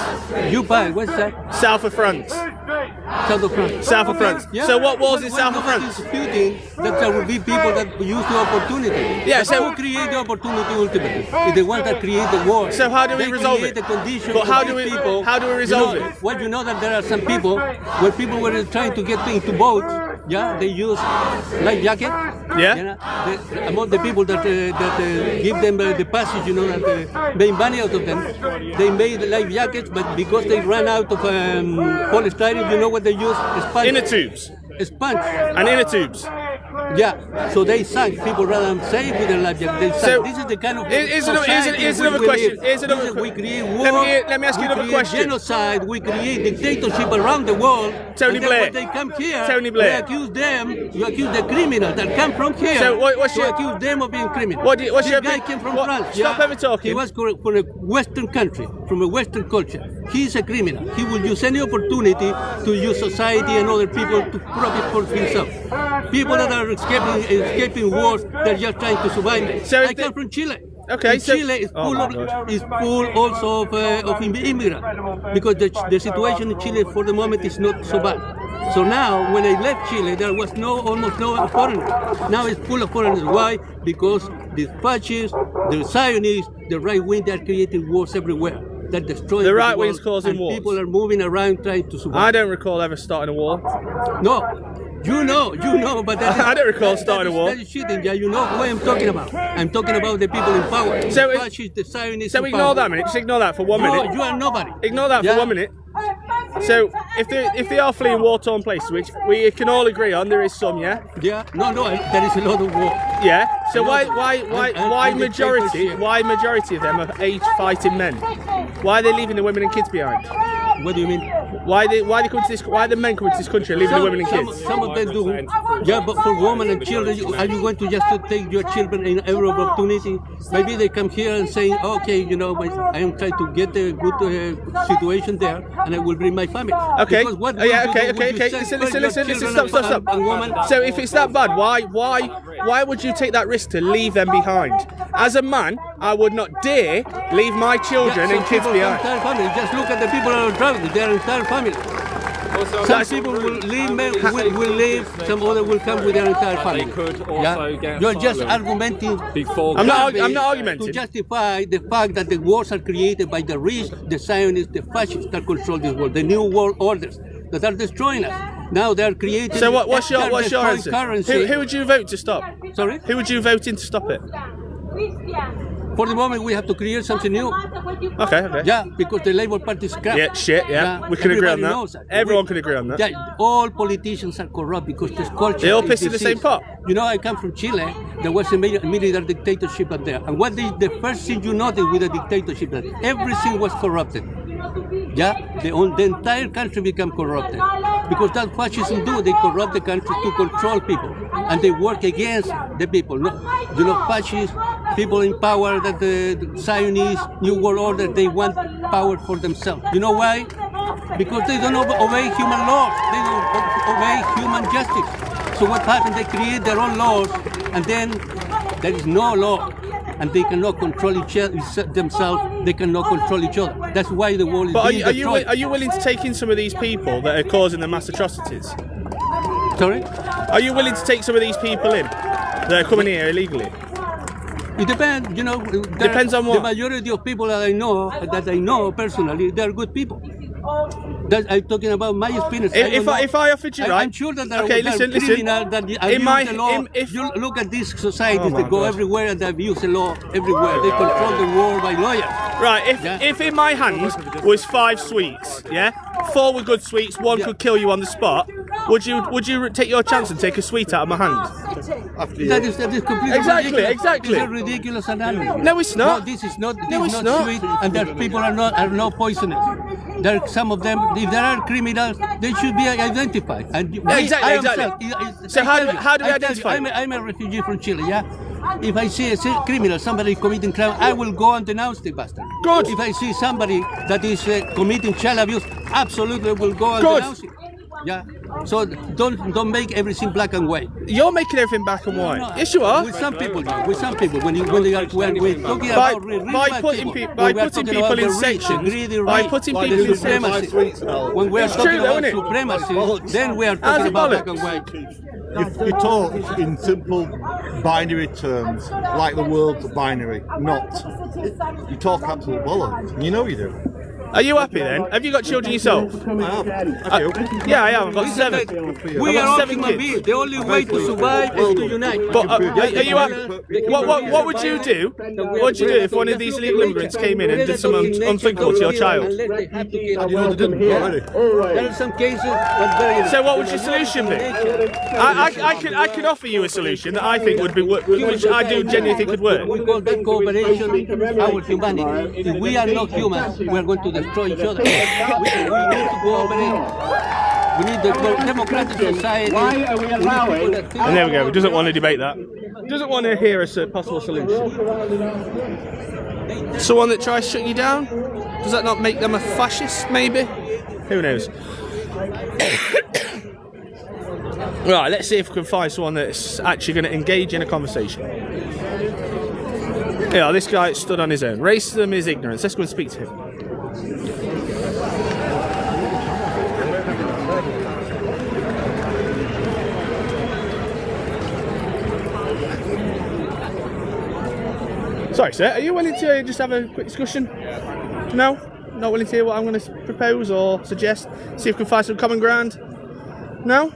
Speaker 1: Upai, what's that?
Speaker 4: South of France.
Speaker 1: South of France.
Speaker 4: South of France.
Speaker 1: Yeah.
Speaker 4: So what was in South of France?
Speaker 1: Disputing that there will be people that use the opportunity.
Speaker 4: Yeah,
Speaker 1: but
Speaker 4: so
Speaker 1: who create the opportunity ultimately? It's the ones that create the war.
Speaker 4: So how do we
Speaker 1: They
Speaker 4: resolve
Speaker 1: create
Speaker 4: it?
Speaker 1: The conditions
Speaker 4: But how
Speaker 1: for
Speaker 4: do we
Speaker 1: these people.
Speaker 4: resolve
Speaker 1: You know,
Speaker 4: it?
Speaker 1: Well, you know that there are some people where people were trying to get into boats. Yeah, they use life jacket.
Speaker 4: Yeah.
Speaker 1: You know, among the people that give them the passage, you know, that made money out of them, they made life jackets, but because they ran out of polystyrene, you know what they use? Sponge.
Speaker 4: Inner tubes.
Speaker 1: Sponge.
Speaker 4: And inner tubes.
Speaker 1: Yeah, so they sank. People rather than save with their life jacket, they sank.
Speaker 4: So,
Speaker 1: this is the kind of
Speaker 4: here's another question. We create war. Let me ask you another question.
Speaker 1: Genocide. We create dictatorship around the world.
Speaker 4: Tony
Speaker 1: and
Speaker 4: Blair.
Speaker 1: When they come here,
Speaker 4: Tony Blair.
Speaker 1: we accuse them. You accuse the criminals that come from here.
Speaker 4: So what's your?
Speaker 1: Accuse them of being criminals.
Speaker 4: What's
Speaker 1: this
Speaker 4: your?
Speaker 1: guy came from France.
Speaker 4: Stop ever talking.
Speaker 1: He was from a Western country, from a Western culture. He's a criminal. He will use any opportunity to use society and other people to profit for himself. People that are escaping wars, they're just trying to survive.
Speaker 4: So
Speaker 1: I come from Chile.
Speaker 4: Okay,
Speaker 1: and Chile is full also of immigrants because the situation in Chile for the moment is not so bad. So now, when I left Chile, there was almost no foreigners. Now it's full of foreigners. Why? Because the fascists, the Zionists, the right wing, they're creating wars everywhere. That destroy
Speaker 4: the right wing's causing wars.
Speaker 1: People are moving around trying to survive.
Speaker 4: I don't recall ever starting a war.
Speaker 1: No. You know, but that is,
Speaker 4: I don't recall starting a war.
Speaker 1: That is cheating, yeah, you know what I'm talking about. I'm talking about the people in power.
Speaker 4: So,
Speaker 1: the fascists, the Zionists
Speaker 4: so ignore that minute. Just ignore that for 1 minute.
Speaker 1: You are nobody.
Speaker 4: Ignore that for 1 minute. So, if they are fleeing war-torn places, which we can all agree on, there is some, yeah.
Speaker 1: Yeah. No, there is a lot of war.
Speaker 4: Yeah. So why majority of them are aged fighting men? Why are they leaving the women and kids behind?
Speaker 1: What do you mean?
Speaker 4: Why are the men coming to this country and leaving the women and kids?
Speaker 1: Some of them do. Yeah, but for women and children, are you going to just take your children in every opportunity? Maybe they come here and say, okay, you know, I am trying to get a good situation there, and I will bring my family.
Speaker 4: Okay.
Speaker 1: Because what
Speaker 4: Okay. Listen. Stop. So if it's that bad, why would you take that risk to leave them behind? As a man, I would not dare leave my children and kids behind.
Speaker 1: Just look at the people that are traveling, their entire family. Some people will leave, some other will come with their entire family. You're just argumenting before.
Speaker 4: I'm not argumenting.
Speaker 1: To justify the fact that the wars are created by the rich, the Zionists, the fascists that control this world, the new world orders that are destroying us. Now they're creating.
Speaker 4: So what's your answer?
Speaker 1: Currency.
Speaker 4: Who would you vote to stop?
Speaker 1: Sorry?
Speaker 4: Who would you vote in to stop it?
Speaker 1: For the moment, we have to create something new.
Speaker 4: Okay.
Speaker 1: Yeah, because the Labour Party is crap.
Speaker 4: Yeah, shit. Yeah, we can agree on that. Everyone can agree on that.
Speaker 1: Yeah, all politicians are corrupt because this culture.
Speaker 4: They all piss in the same pot.
Speaker 1: You know, I come from Chile. There was a military dictatorship up there, and what the first thing you notice with a dictatorship that everything was corrupted. Yeah, the entire country became corrupted because that's what fascism do. They corrupt the country to control people, and they work against the people. No, you know, fascists, people in power, that the Zionists, New World Order, they want power for themselves. You know why? Because they don't obey human laws. They don't obey human justice. So what happens? They create their own laws, and then there is no law. And they cannot control themselves. They cannot control each other. That's why the world is being destroyed.
Speaker 4: Are you willing to take in some of these people that are causing the mass atrocities?
Speaker 1: Sorry?
Speaker 4: Are you willing to take some of these people in that are coming here illegally?
Speaker 1: It depends, you know.
Speaker 4: Depends on what?
Speaker 1: The majority of people that I know personally, they are good people. That I'm talking about my experience.
Speaker 4: If I offered you, right?
Speaker 1: I'm sure that there
Speaker 4: okay,
Speaker 1: are
Speaker 4: listen.
Speaker 1: criminals that abuse the law. You look at these societies, they go everywhere and they abuse the law everywhere. They control the world by lawyers.
Speaker 4: Right, if in my hand was 5 sweets, yeah, 4 were good sweets, 1 could kill you on the spot, would you take your chance and take a sweet out of my hand?
Speaker 1: That is completely ridiculous.
Speaker 4: Exactly.
Speaker 1: It's a ridiculous analogy.
Speaker 4: No, it's not.
Speaker 1: No, this is not sweet, and there people are not poisonous. There are some of them. If there are criminals, they should be identified. And
Speaker 4: Exactly. So how do we identify?
Speaker 1: I'm a refugee from Chile. Yeah. If I see a criminal, somebody committing crime, I will go and denounce the bastard.
Speaker 4: Good.
Speaker 1: If I see somebody that is committing child abuse, absolutely will go and denounce it. Yeah. So don't make everything black and white.
Speaker 4: You're making everything black and white.
Speaker 1: No.
Speaker 4: Yes, you are.
Speaker 1: With some people, when we're talking about
Speaker 4: by putting people in sections, by putting people in
Speaker 1: supremacy. When we are talking about supremacy, then we are talking about black and white.
Speaker 16: You talk in simple binary terms, like the world's binary, not. You talk absolute bollocks. You know you do.
Speaker 4: Are you happy then? Have you got children yourself?
Speaker 16: I am.
Speaker 4: Yeah, I have. I've got 7.
Speaker 1: We are all human beings. The only way to survive is to unite.
Speaker 4: But are you happy? What would you do? What would you do if one of these illegal immigrants came in and did something unthinkable to your child?
Speaker 1: There are some cases.
Speaker 4: So what would your solution be? I can offer you a solution that I think would be which I do genuinely think would work.
Speaker 1: We call that cooperation our humanity. If we are not humans, we are going to destroy each other. We need to cooperate. We need the democratic society.
Speaker 3: Why are we allowing?
Speaker 4: And there we go. He doesn't want to debate that. He doesn't want to hear a possible solution. Someone that tries to shut you down? Does that not make them a fascist, maybe? Who knows? Right, let's see if we can find someone that's actually going to engage in a conversation. Yeah, this guy stood on his own. Racism is ignorance. Let's go and speak to him. Sorry, sir, are you willing to just have a quick discussion? No? Not willing to hear what I'm going to propose or suggest? See if we can find some common ground? No?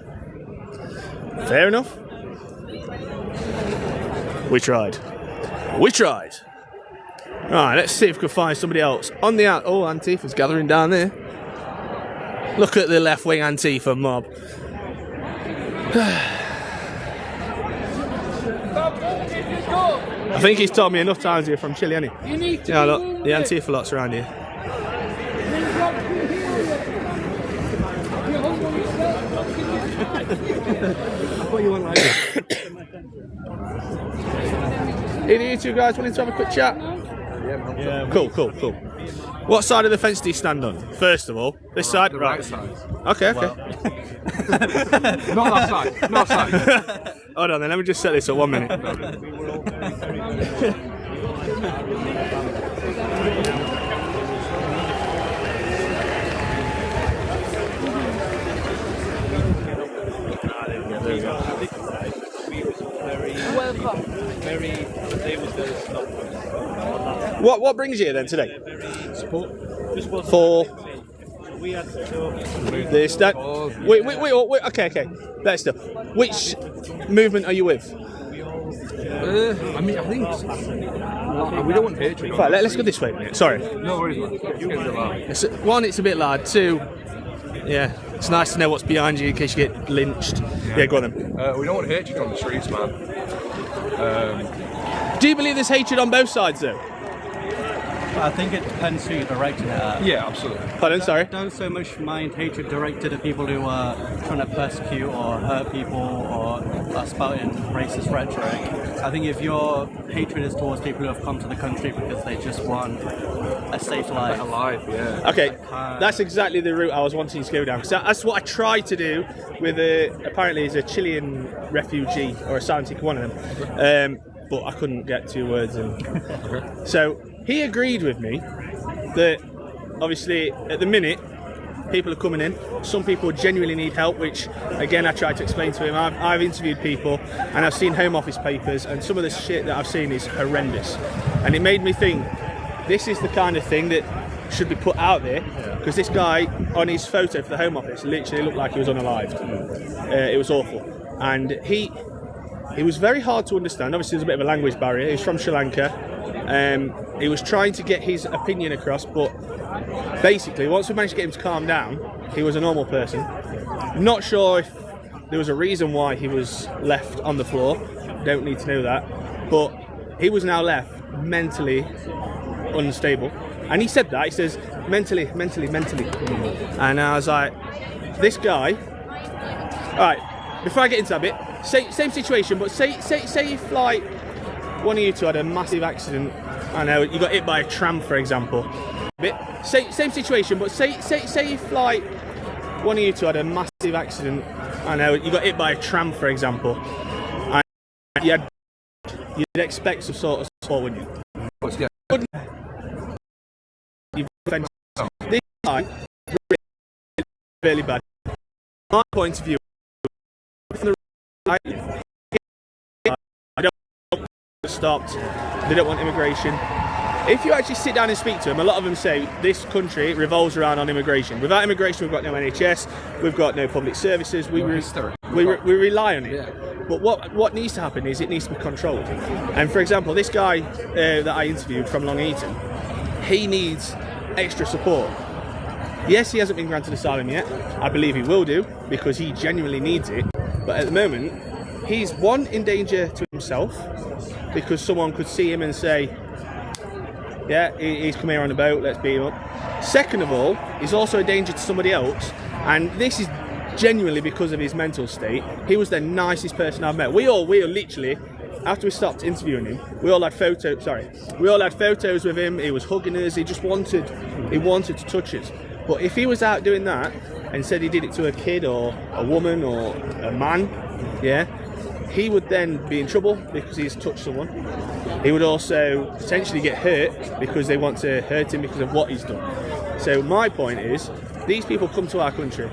Speaker 4: Fair enough. We tried. We tried. Right, let's see if we can find somebody else. On the out. Oh, Antifa's gathering down there. Look at the left-wing Antifa mob. I think he's told me enough times you're from Chile, hasn't he? Yeah, look, the Antifa lot's around here. Either you two guys wanting to have a quick chat? Yeah. Cool. What side of the fence do you stand on? First of all, this side?
Speaker 15: The right side.
Speaker 4: Okay.
Speaker 15: Not that side. Not that side.
Speaker 4: Hold on then, let me just set this up 1 minute. What brings you here then today? For this, that. Wait. Okay. That's stuff. Which movement are you with?
Speaker 15: I think we don't want hatred.
Speaker 4: Right, let's go this way a minute. Sorry.
Speaker 15: No worries, man.
Speaker 4: One, it's a bit loud. 2, yeah, it's nice to know what's behind you in case you get lynched. Yeah, go on then.
Speaker 15: We don't want hatred on the streets, man.
Speaker 4: Do you believe there's hatred on both sides, though?
Speaker 17: I think it depends who you're directing it at.
Speaker 15: Yeah, absolutely.
Speaker 4: Pardon, sorry?
Speaker 17: I don't so much mind hatred directed at people who are trying to persecute or hurt people or are spouting racist rhetoric. I think if your hatred is towards people who have come to the country because they just want a safe life.
Speaker 15: Yeah.
Speaker 4: Okay, that's exactly the route I was wanting to go down. Because that's what I tried to do with apparently he's a Chilean refugee or asylum seeker, one of them. But I couldn't get 2 words in. So he agreed with me that obviously at the minute people are coming in. Some people genuinely need help, which again I tried to explain to him. I've interviewed people and I've seen Home Office papers, and some of the shit that I've seen is horrendous. And it made me think, this is the kind of thing that should be put out there, because this guy on his photo for the Home Office literally looked like he was unalived. It was awful, and he was very hard to understand. Obviously there's a bit of a language barrier. He's from Sri Lanka. He was trying to get his opinion across, but basically once we managed to get him to calm down, he was a normal person. Not sure if there was a reason why he was left on the floor, don't need to know that, but he was now left mentally unstable. And he said that, he says, mentally. And I was like, this guy, alright, before I get into that bit, same situation, but say if like one of you two had a massive accident, I know, you got hit by a tram for example. Same situation, but say if like one of you two had a massive accident, I know, you got hit by a tram for example, and you'd expect some sort of support, wouldn't you? This guy really bad. My point of view, I don't want stopped. They don't want immigration. If you actually sit down and speak to them, a lot of them say this country revolves around on immigration. Without immigration, we've got no NHS, we've got no public services. We rely on it. Yeah. But what needs to happen is it needs to be controlled. And for example, this guy that I interviewed from Long Eaton, he needs extra support. Yes, he hasn't been granted asylum yet. I believe he will do, because he genuinely needs it. But at the moment, he's in danger to himself, because someone could see him and say, yeah, he's come here on a boat, let's beat him up. Second of all, he's also a danger to somebody else, and this is genuinely because of his mental state. He was the nicest person I've met. We all literally, after we stopped interviewing him, we all had photos with him. He was hugging us. He wanted to touch us. But if he was out doing that and said he did it to a kid or a woman or a man, yeah, he would then be in trouble because he's touched someone. He would also potentially get hurt because they want to hurt him because of what he's done. So my point is, these people come to our country,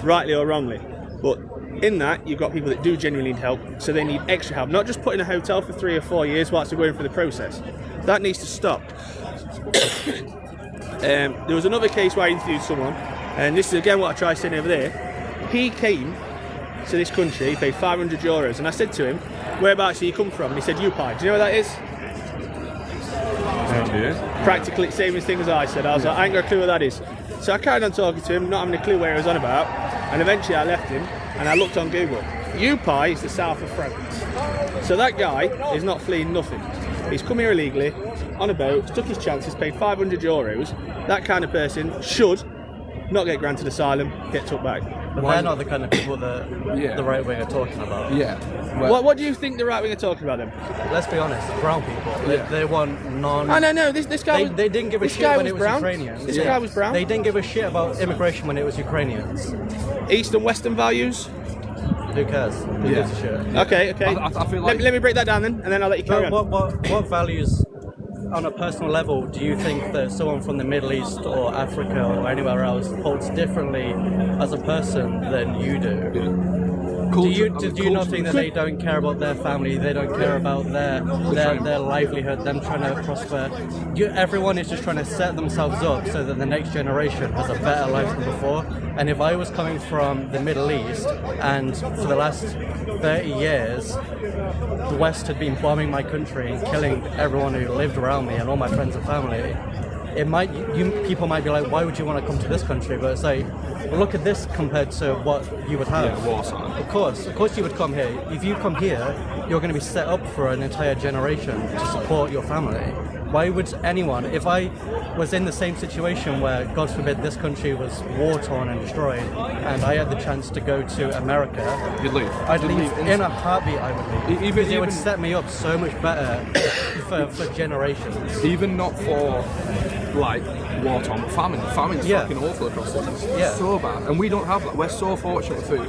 Speaker 4: rightly or wrongly, but in that, you've got people that do genuinely need help, so they need extra help, not just put in a hotel for 3 or 4 years whilst they're going through the process. That needs to stop. There was another case where I interviewed someone, and this is again what I tried saying over there. He came to this country, he paid €500, and I said to him, whereabouts do you come from? And he said, UPI. Do you know where that is? Practically the same thing as I said. I was like, I ain't got a clue where that is. So I carried on talking to him, not having a clue where he was on about, and eventually I left him and I looked on Google. UPI is the south of France. So that guy is not fleeing nothing. He's come here illegally, on a boat, took his chances, paid €500. That kind of person should not get granted asylum, get took back.
Speaker 17: But they're not the kind of people that the right wing are talking about.
Speaker 2: Yeah.
Speaker 4: Well, what do you think the right wing are talking about then?
Speaker 17: Let's be honest, brown people. They want non.
Speaker 4: No. This guy.
Speaker 17: They didn't give a shit when it was Ukrainians.
Speaker 4: This guy was brown.
Speaker 17: They didn't give a shit about immigration when it was Ukrainians.
Speaker 4: East and Western values.
Speaker 17: Who cares? Who gives a shit?
Speaker 4: Okay.
Speaker 2: I feel like
Speaker 4: let me break that down then, and then I'll let you carry on.
Speaker 17: What values, on a personal level, do you think that someone from the Middle East or Africa or anywhere else holds differently as a person than you do? Do you not think that they don't care about their family, they don't care about their livelihood, them trying to prosper? Everyone is just trying to set themselves up so that the next generation has a better life than before. And if I was coming from the Middle East and for the last 30 years the West had been bombing my country and killing everyone who lived around me and all my friends and family, people might be like, why would you want to come to this country? But it's like, well, look at this compared to what you would have.
Speaker 2: Yeah, Warsaw.
Speaker 17: Of course you would come here. If you come here, you're going to be set up for an entire generation to support your family. Why would anyone, if I was in the same situation where, God forbid, this country was war-torn and destroyed, and I had the chance to go to America,
Speaker 2: you'd leave.
Speaker 17: I'd leave in a heartbeat. I would leave. Because it would set me up so much better for generations.
Speaker 2: Even not for like war-torn, but famine's fucking awful across this. It's so bad, and we don't have that. We're so fortunate with food.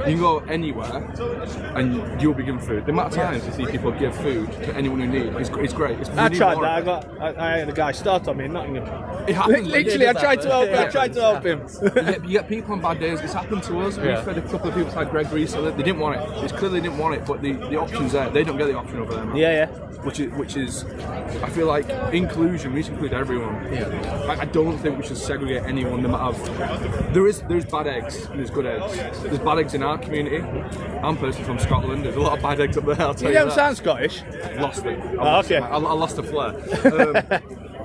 Speaker 2: You can go anywhere, and you'll be given food. The amount of times you see people give food to anyone who needs is great.
Speaker 3: I tried that. I had a guy start on me in Nottingham.
Speaker 2: It happens.
Speaker 3: Literally, I tried to help him. I tried to help him.
Speaker 2: You get people on bad days. It's happened to us. We fed a couple of people like Greg recently. They didn't want it. It's clear they didn't want it, but the option's there. They don't get the option over there. Man.
Speaker 3: Yeah.
Speaker 2: Which is, I feel like inclusion. We should include everyone. Yeah. Like, I don't think we should segregate anyone. No matter. There's bad eggs and there's good eggs. There's bad eggs in our community. I'm personally from Scotland. There's a lot of bad eggs up there. I'll tell you.
Speaker 3: You don't sound Scottish.
Speaker 2: Lost it.
Speaker 3: Okay.
Speaker 2: I lost the flair.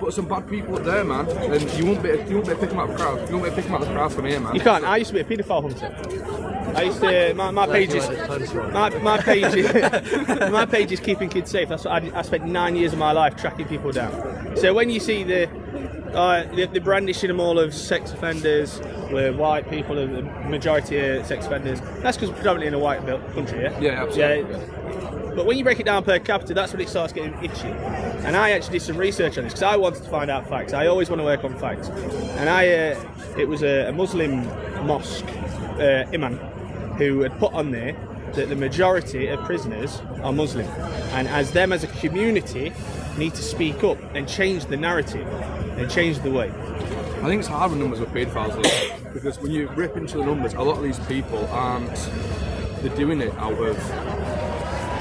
Speaker 2: But some bad people up there, man, and you won't be able to pick them out of the crowd. You won't be able to pick them out of the crowd from here, man.
Speaker 3: You can't. I used to be a paedophile hunter. I used to my page is keeping kids safe. That's what I spent 9 years of my life tracking people down. So when you see the brandishing them all of sex offenders, where white people are the majority of sex offenders, that's because we're predominantly in a white country, yeah?
Speaker 2: Yeah, absolutely.
Speaker 3: Yeah. But when you break it down per capita, that's when it starts getting itchy. And I actually did some research on this because I wanted to find out facts. I always want to work on facts. And it was a Muslim mosque imam who had put on there that the majority of prisoners are Muslim. And as them as a community need to speak up and change the narrative and change the way.
Speaker 2: I think it's hard with numbers with paedophiles though, because when you rip into the numbers, a lot of these people they're doing it out of,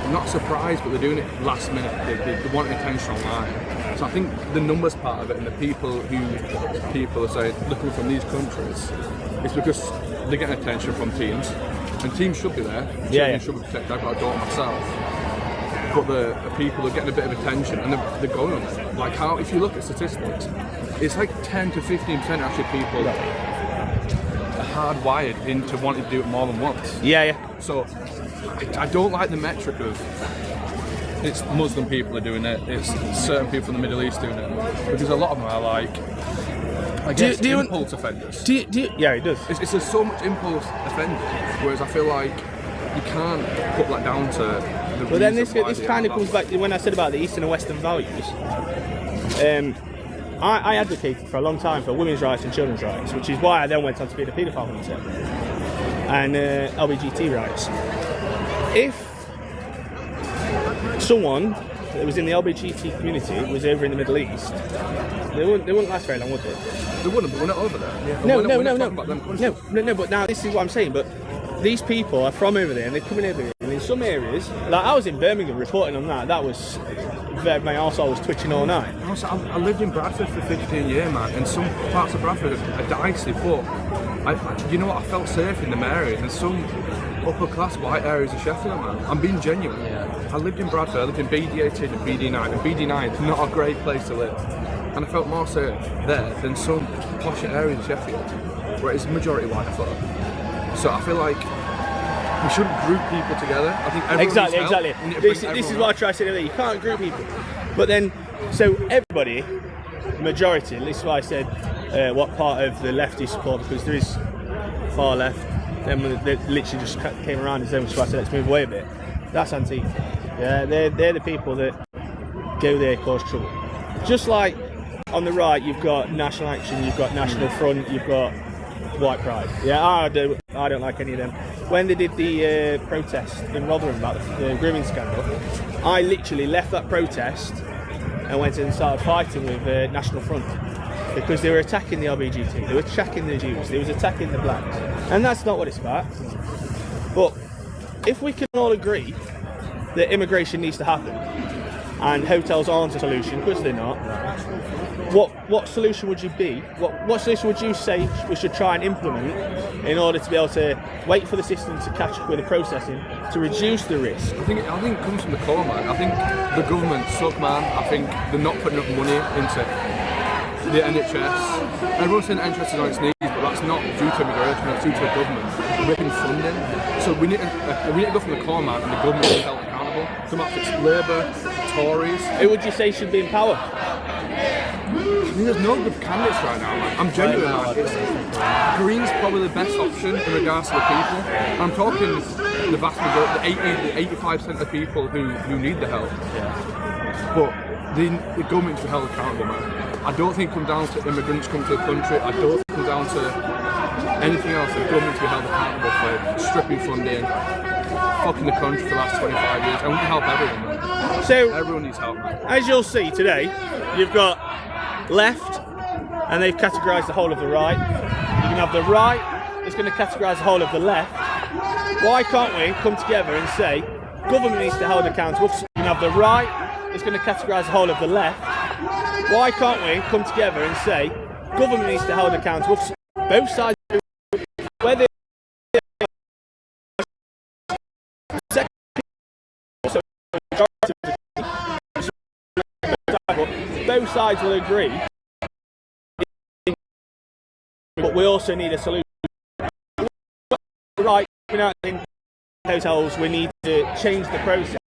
Speaker 2: I'm not surprised, but they're doing it last minute. They want attention online. So I think the numbers part of it and the people are saying, looking from these countries, it's because they're getting attention from teams. And teams should be there. Children should be protected. I've got a daughter myself. But the people are getting a bit of attention and they're going on it. Like how, if you look at statistics, it's like 10 to 15% actually people are hardwired into wanting to do it more than once.
Speaker 3: Yeah.
Speaker 2: So I don't like the metric of it's Muslim people are doing it, it's certain people from the Middle East doing it, because a lot of them are like, I guess, impulse offenders.
Speaker 3: Yeah, it does.
Speaker 2: It's just so much impulse offending, whereas I feel like you can't put that down to the
Speaker 3: But then this kind of comes back to when I said about the Eastern and Western values. I advocated for a long time for women's rights and children's rights, which is why I then went on to be the paedophile hunter, and LGBT rights. If someone that was in the LGBT community was over in the Middle East, they wouldn't last very long, would they?
Speaker 2: They wouldn't, but we're not over there. Yeah.
Speaker 3: No, but now this is what I'm saying, but these people are from over there and they're coming over here, and in some areas, like I was in Birmingham reporting on that was, my arsehole was twitching all night.
Speaker 2: I lived in Bradford for 15 years, man, and some parts of Bradford are dicey, but you know what, I felt safe in them areas, and some upper class white areas of Sheffield, man. I'm being genuine. Yeah. I lived in Bradford, I lived in BD18 and BD9, and BD9 is not a great place to live. And I felt more safe there than some posh areas of Sheffield, where it's majority white folk. So I feel like we shouldn't group people together. I think everyone
Speaker 3: exactly. This is what I try to say earlier. You can't group people. But then, so everybody, majority, at least what I said, what part of the left you support, because there is far left, then they literally just came around and said, so I said, let's move away a bit. That's Antifa. Yeah, they're the people that go there, cause trouble. Just like on the right, you've got National Action, you've got National Front, you've got White Pride. Yeah, I don't like any of them. When they did the protest in Rotherham about the grooming scandal, I literally left that protest and went and started fighting with National Front, because they were attacking the LGBT, they were attacking the Jews, they was attacking the blacks, and that's not what it's about. But if we can all agree that immigration needs to happen and hotels aren't a solution, because they're not, what solution would you be? What solution would you say we should try and implement in order to be able to wait for the system to catch up with the processing to reduce the risk?
Speaker 2: I think it comes from the core, man. I think the government suck, man. I think they're not putting enough money into the NHS. Everyone's saying the NHS is on its knees, but that's not due to immigration, it's due to the government ripping funding. So we need to go from the core, man, and the government is held accountable. So much it's Labour, Tories.
Speaker 3: Who would you say should be in power?
Speaker 2: I mean, there's no good candidates right now, man. I'm genuine, man. Green's probably the best option in regards to the people. I'm talking the vast majority, the 85% of people who need the help. But the government should be held accountable, man. I don't think it comes down to immigrants coming to the country. I don't think it comes down to anything else. The government to be held accountable for stripping funding, fucking the country for the last 25 years. And we can help everyone, man.
Speaker 3: So
Speaker 2: everyone needs help, man.
Speaker 3: As you'll see today, you've got left, and they've categorised the whole of the right. You can have the right that's going to categorise the whole of the left. Why can't we come together and say government needs to be held accountable? You can have the right that's going to categorise the whole of the left. Why can't we come together and say government needs to be held accountable? Both sides, whether both sides will agree, but we also need a solution. Right, in hotels, we need to change the process.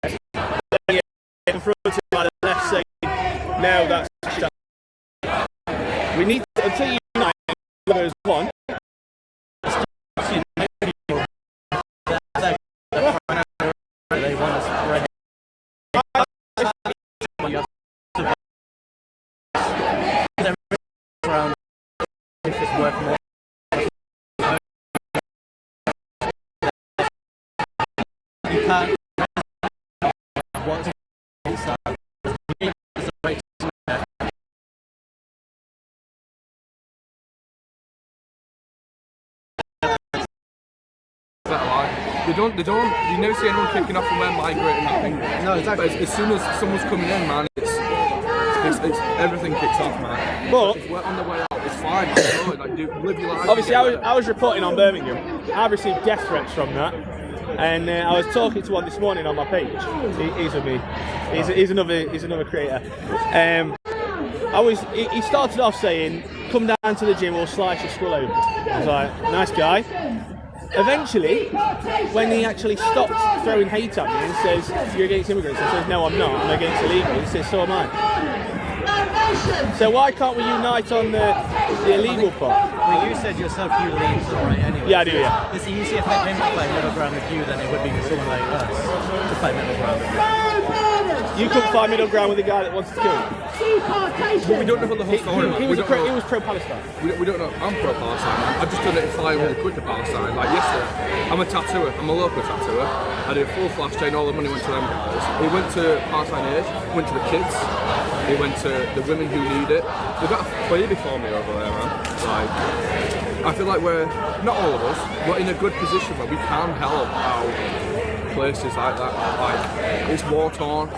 Speaker 3: Then confronted by the left saying, no, that's we need to, until you unite as one.
Speaker 17: They want us ready. Around if it's worth more. You can't want
Speaker 2: They don't, you never see anyone kicking off when we're migrating that thing.
Speaker 17: No, exactly.
Speaker 2: But as soon as someone's coming in, man, it's everything kicks off, man.
Speaker 3: But
Speaker 2: if we're on the way out, it's fine, man. Like, live your life.
Speaker 3: Obviously, I was reporting on Birmingham. I received death threats from that, and I was talking to one this morning on my page. He's with me. He's another creator. He started off saying, "Come down to the gym, we'll slice your skull open." I was like, "Nice guy." Eventually, when he actually stopped throwing hate at me and says, "You're against immigrants," I says, "No, I'm not. I'm against illegals." He says, "So am I." So why can't we unite on the illegal part?
Speaker 17: Well, you said yourself you lean to the right anyway.
Speaker 3: Yeah, I do, yeah.
Speaker 17: It's easier for him to play middle ground with you than it would be for someone like us to play middle ground with you.
Speaker 3: You couldn't find middle ground with a guy that wants to kill you.
Speaker 2: But we don't know what the whole story
Speaker 3: He was pro-Palestine.
Speaker 2: We don't know. I'm pro-Palestine, man. I've just done it in fly really quick to Palestine. Like yesterday, I'm a tattooer. I'm a local tattooer. I did a full flash chain. All the money went to them guys. He went to Palestine Aid, went to the kids. He went to the women who need it. They've got a baby for me over there, man. Like, I feel like we're, not all of us, we're in a good position where we can help out places like that. Like, it's war-torn.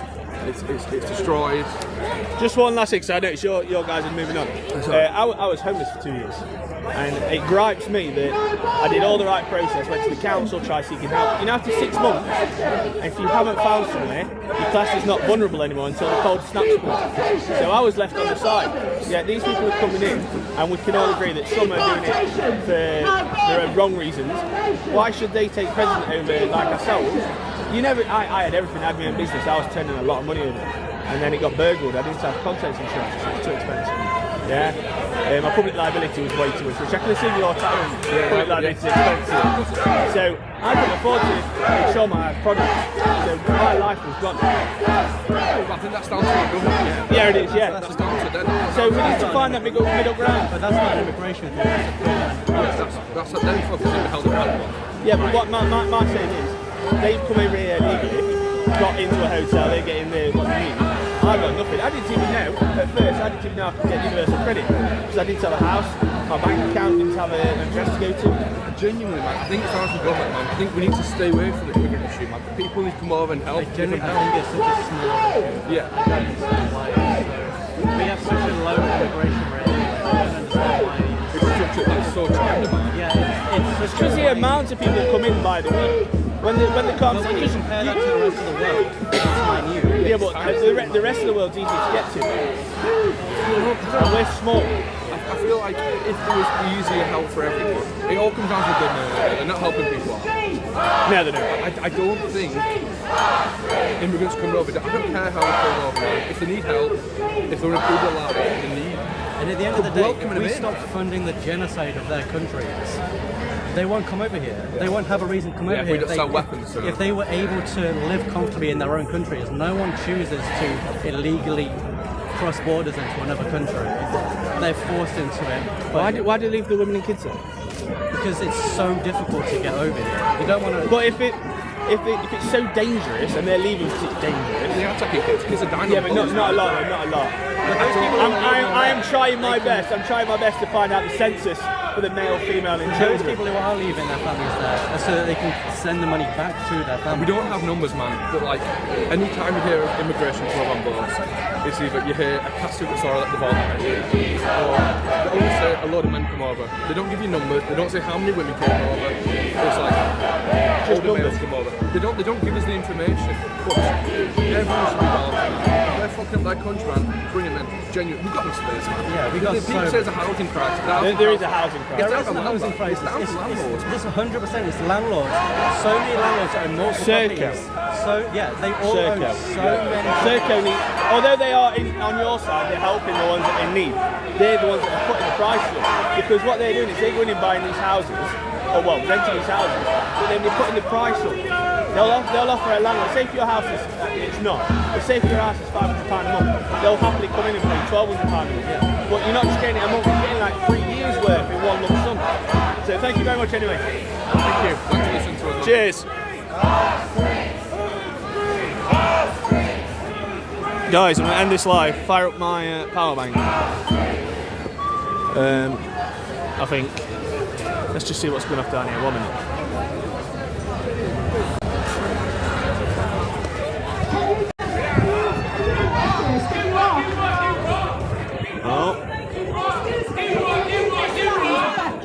Speaker 2: It's destroyed.
Speaker 3: Just one last thing, so I noticed your guys are moving on. I was homeless for 2 years, and it gripes me that I did all the right process, went to the council, tried seeking help. You know, after 6 months, if you haven't found somewhere, your class is not vulnerable anymore until the cold snaps come. So I was left on the side. Yeah, these people are coming in, and we can all agree that some are doing it for their own wrong reasons. Why should they take precedent over like ourselves? I had everything, I had my own business, I was turning a lot of money over, and then it got burgled. I didn't have contents insurance, it was too expensive. Yeah, my public liability was way too much, which I can assume your town public liability is expensive. So I couldn't afford to insure my product, so my life was gone.
Speaker 2: I think that's down to the government.
Speaker 3: Yeah, it is, yeah.
Speaker 2: That's down to them.
Speaker 3: So we need to find that middle ground.
Speaker 17: But that's not an immigration thing,
Speaker 2: that's them focusing on the held accountable.
Speaker 3: Yeah, but what my saying is, they've come over here legally, got into a hotel, they're getting what they need. I got nothing. I didn't even know, at first, I didn't even know I could get universal credit. Because I didn't have a house, my bank account didn't have an address to go to.
Speaker 2: Genuinely, man, I think it's time for government, man. I think we need to stay away from the immigrant issue, man. People need to come over and help.
Speaker 17: I genuinely think it's such a small issue.
Speaker 2: Yeah.
Speaker 17: We have such a low immigration rate. I don't understand why.
Speaker 2: It's so China, man.
Speaker 17: Yeah,
Speaker 3: it's because the amount of people come in by the week. When they come,
Speaker 17: when you compare that to the rest of the world, it's minute.
Speaker 3: Yeah, but the rest of the world's easy to get to. And we're small.
Speaker 2: I feel like if there was easier help for everyone, it all comes down to government. They're not helping people out.
Speaker 3: No, they don't.
Speaker 2: I don't think immigrants coming over. I don't care how they come over. If they need help, if they're in a good life, they need.
Speaker 17: And at the end of the day, if we stop funding the genocide of their countries, they won't come over here. Yeah. They won't have a reason to come over here.
Speaker 2: We don't sell weapons.
Speaker 17: If they were able to live comfortably in their own countries, no one chooses to illegally cross borders into another country, they're forced into it.
Speaker 4: Why do you leave the women and kids there?
Speaker 17: Because it's so difficult to get over here. You don't want to.
Speaker 3: But if it's so dangerous and they're leaving because it's dangerous,
Speaker 2: they have to keep kids.
Speaker 3: Yeah, but not a lot. I am trying my best. I'm trying my best to find out the census for the male, female, and
Speaker 17: Those
Speaker 3: children.
Speaker 17: people who are leaving their families there are so that they can send the money back to their
Speaker 2: We
Speaker 17: families.
Speaker 2: don't have numbers, man, but like any time you hear of immigration club on board, it's either you hear a cast of sorrow at the bottom, or they always say a load of men come over. They don't give you numbers. They don't say how many women came over. It's like older males come over. They don't give us the information. But everyone should be gone. They're fucking up their country, man. Bring them in. Genuine. We've got no space, man.
Speaker 17: Yeah, we got
Speaker 2: People say there's a housing crisis.
Speaker 3: There is a housing crisis.
Speaker 17: There is a housing crisis. It's 100%. It's landlords. So many landlords own multiple properties. So yeah, they all own so many.
Speaker 3: Serco, although they are on your side, they're helping the ones that they need. They're the ones that are putting the price up. Because what they're doing is they're going and buying these houses, or well, renting these houses, but then they're putting the price up. They'll offer a landlord. Say if your house is, it's not. But say if your house is £500 a month, they'll happily come in and pay £1,200 a month. But you're not just getting it a month, you're getting like 3 years worth in one lump sum. So thank you very much anyway.
Speaker 2: Thank you. Thanks for listening to us.
Speaker 3: Cheers. Guys, I'm going to end this live. Fire up my power bank. I think. Let's just see what's going off down here. 1 minute.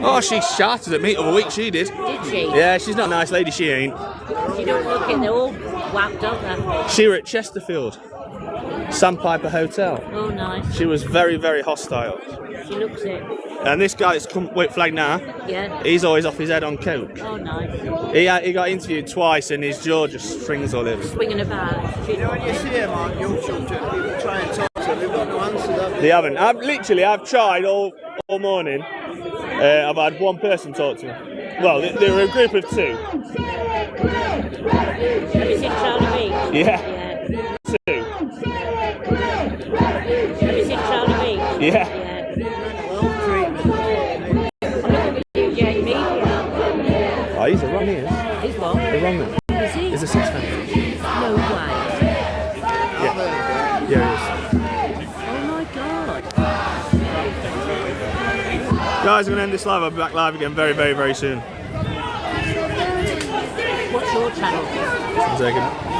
Speaker 3: Oh, she shouted at me the other week, she did.
Speaker 18: Did she?
Speaker 3: Yeah, she's not a nice lady, she ain't.
Speaker 18: She don't look it, they're all whacked up there.
Speaker 3: She were at Chesterfield, Sandpiper Hotel.
Speaker 18: Oh, nice.
Speaker 3: She was very, very hostile.
Speaker 18: She looks it.
Speaker 3: And this guy that's come with flag now,
Speaker 18: Yeah.
Speaker 3: he's always off his head on coke.
Speaker 18: Oh, nice.
Speaker 3: He got interviewed twice and his jaw just strings all over.
Speaker 18: Swinging about.
Speaker 10: You know, when you see him on YouTube, people try and talk to him, they've got no answer.
Speaker 3: They haven't. I've tried all morning. I've had one person talk to me. Well, they were a group of 2.
Speaker 18: Have you seen Charlie Beach?
Speaker 3: Yeah. 2.
Speaker 18: Have you seen Charlie Beach?
Speaker 3: Yeah. Oh, he's a wrong, he is.
Speaker 18: He's what?
Speaker 3: The wrong man.
Speaker 18: Is he?
Speaker 3: He's a 6 fan.
Speaker 18: No way.
Speaker 3: Yeah. Yeah, he is.
Speaker 18: Oh my god.
Speaker 3: Guys, I'm going to end this live. I'll be back live again very, very, very soon.
Speaker 18: What's your channel?
Speaker 3: One second.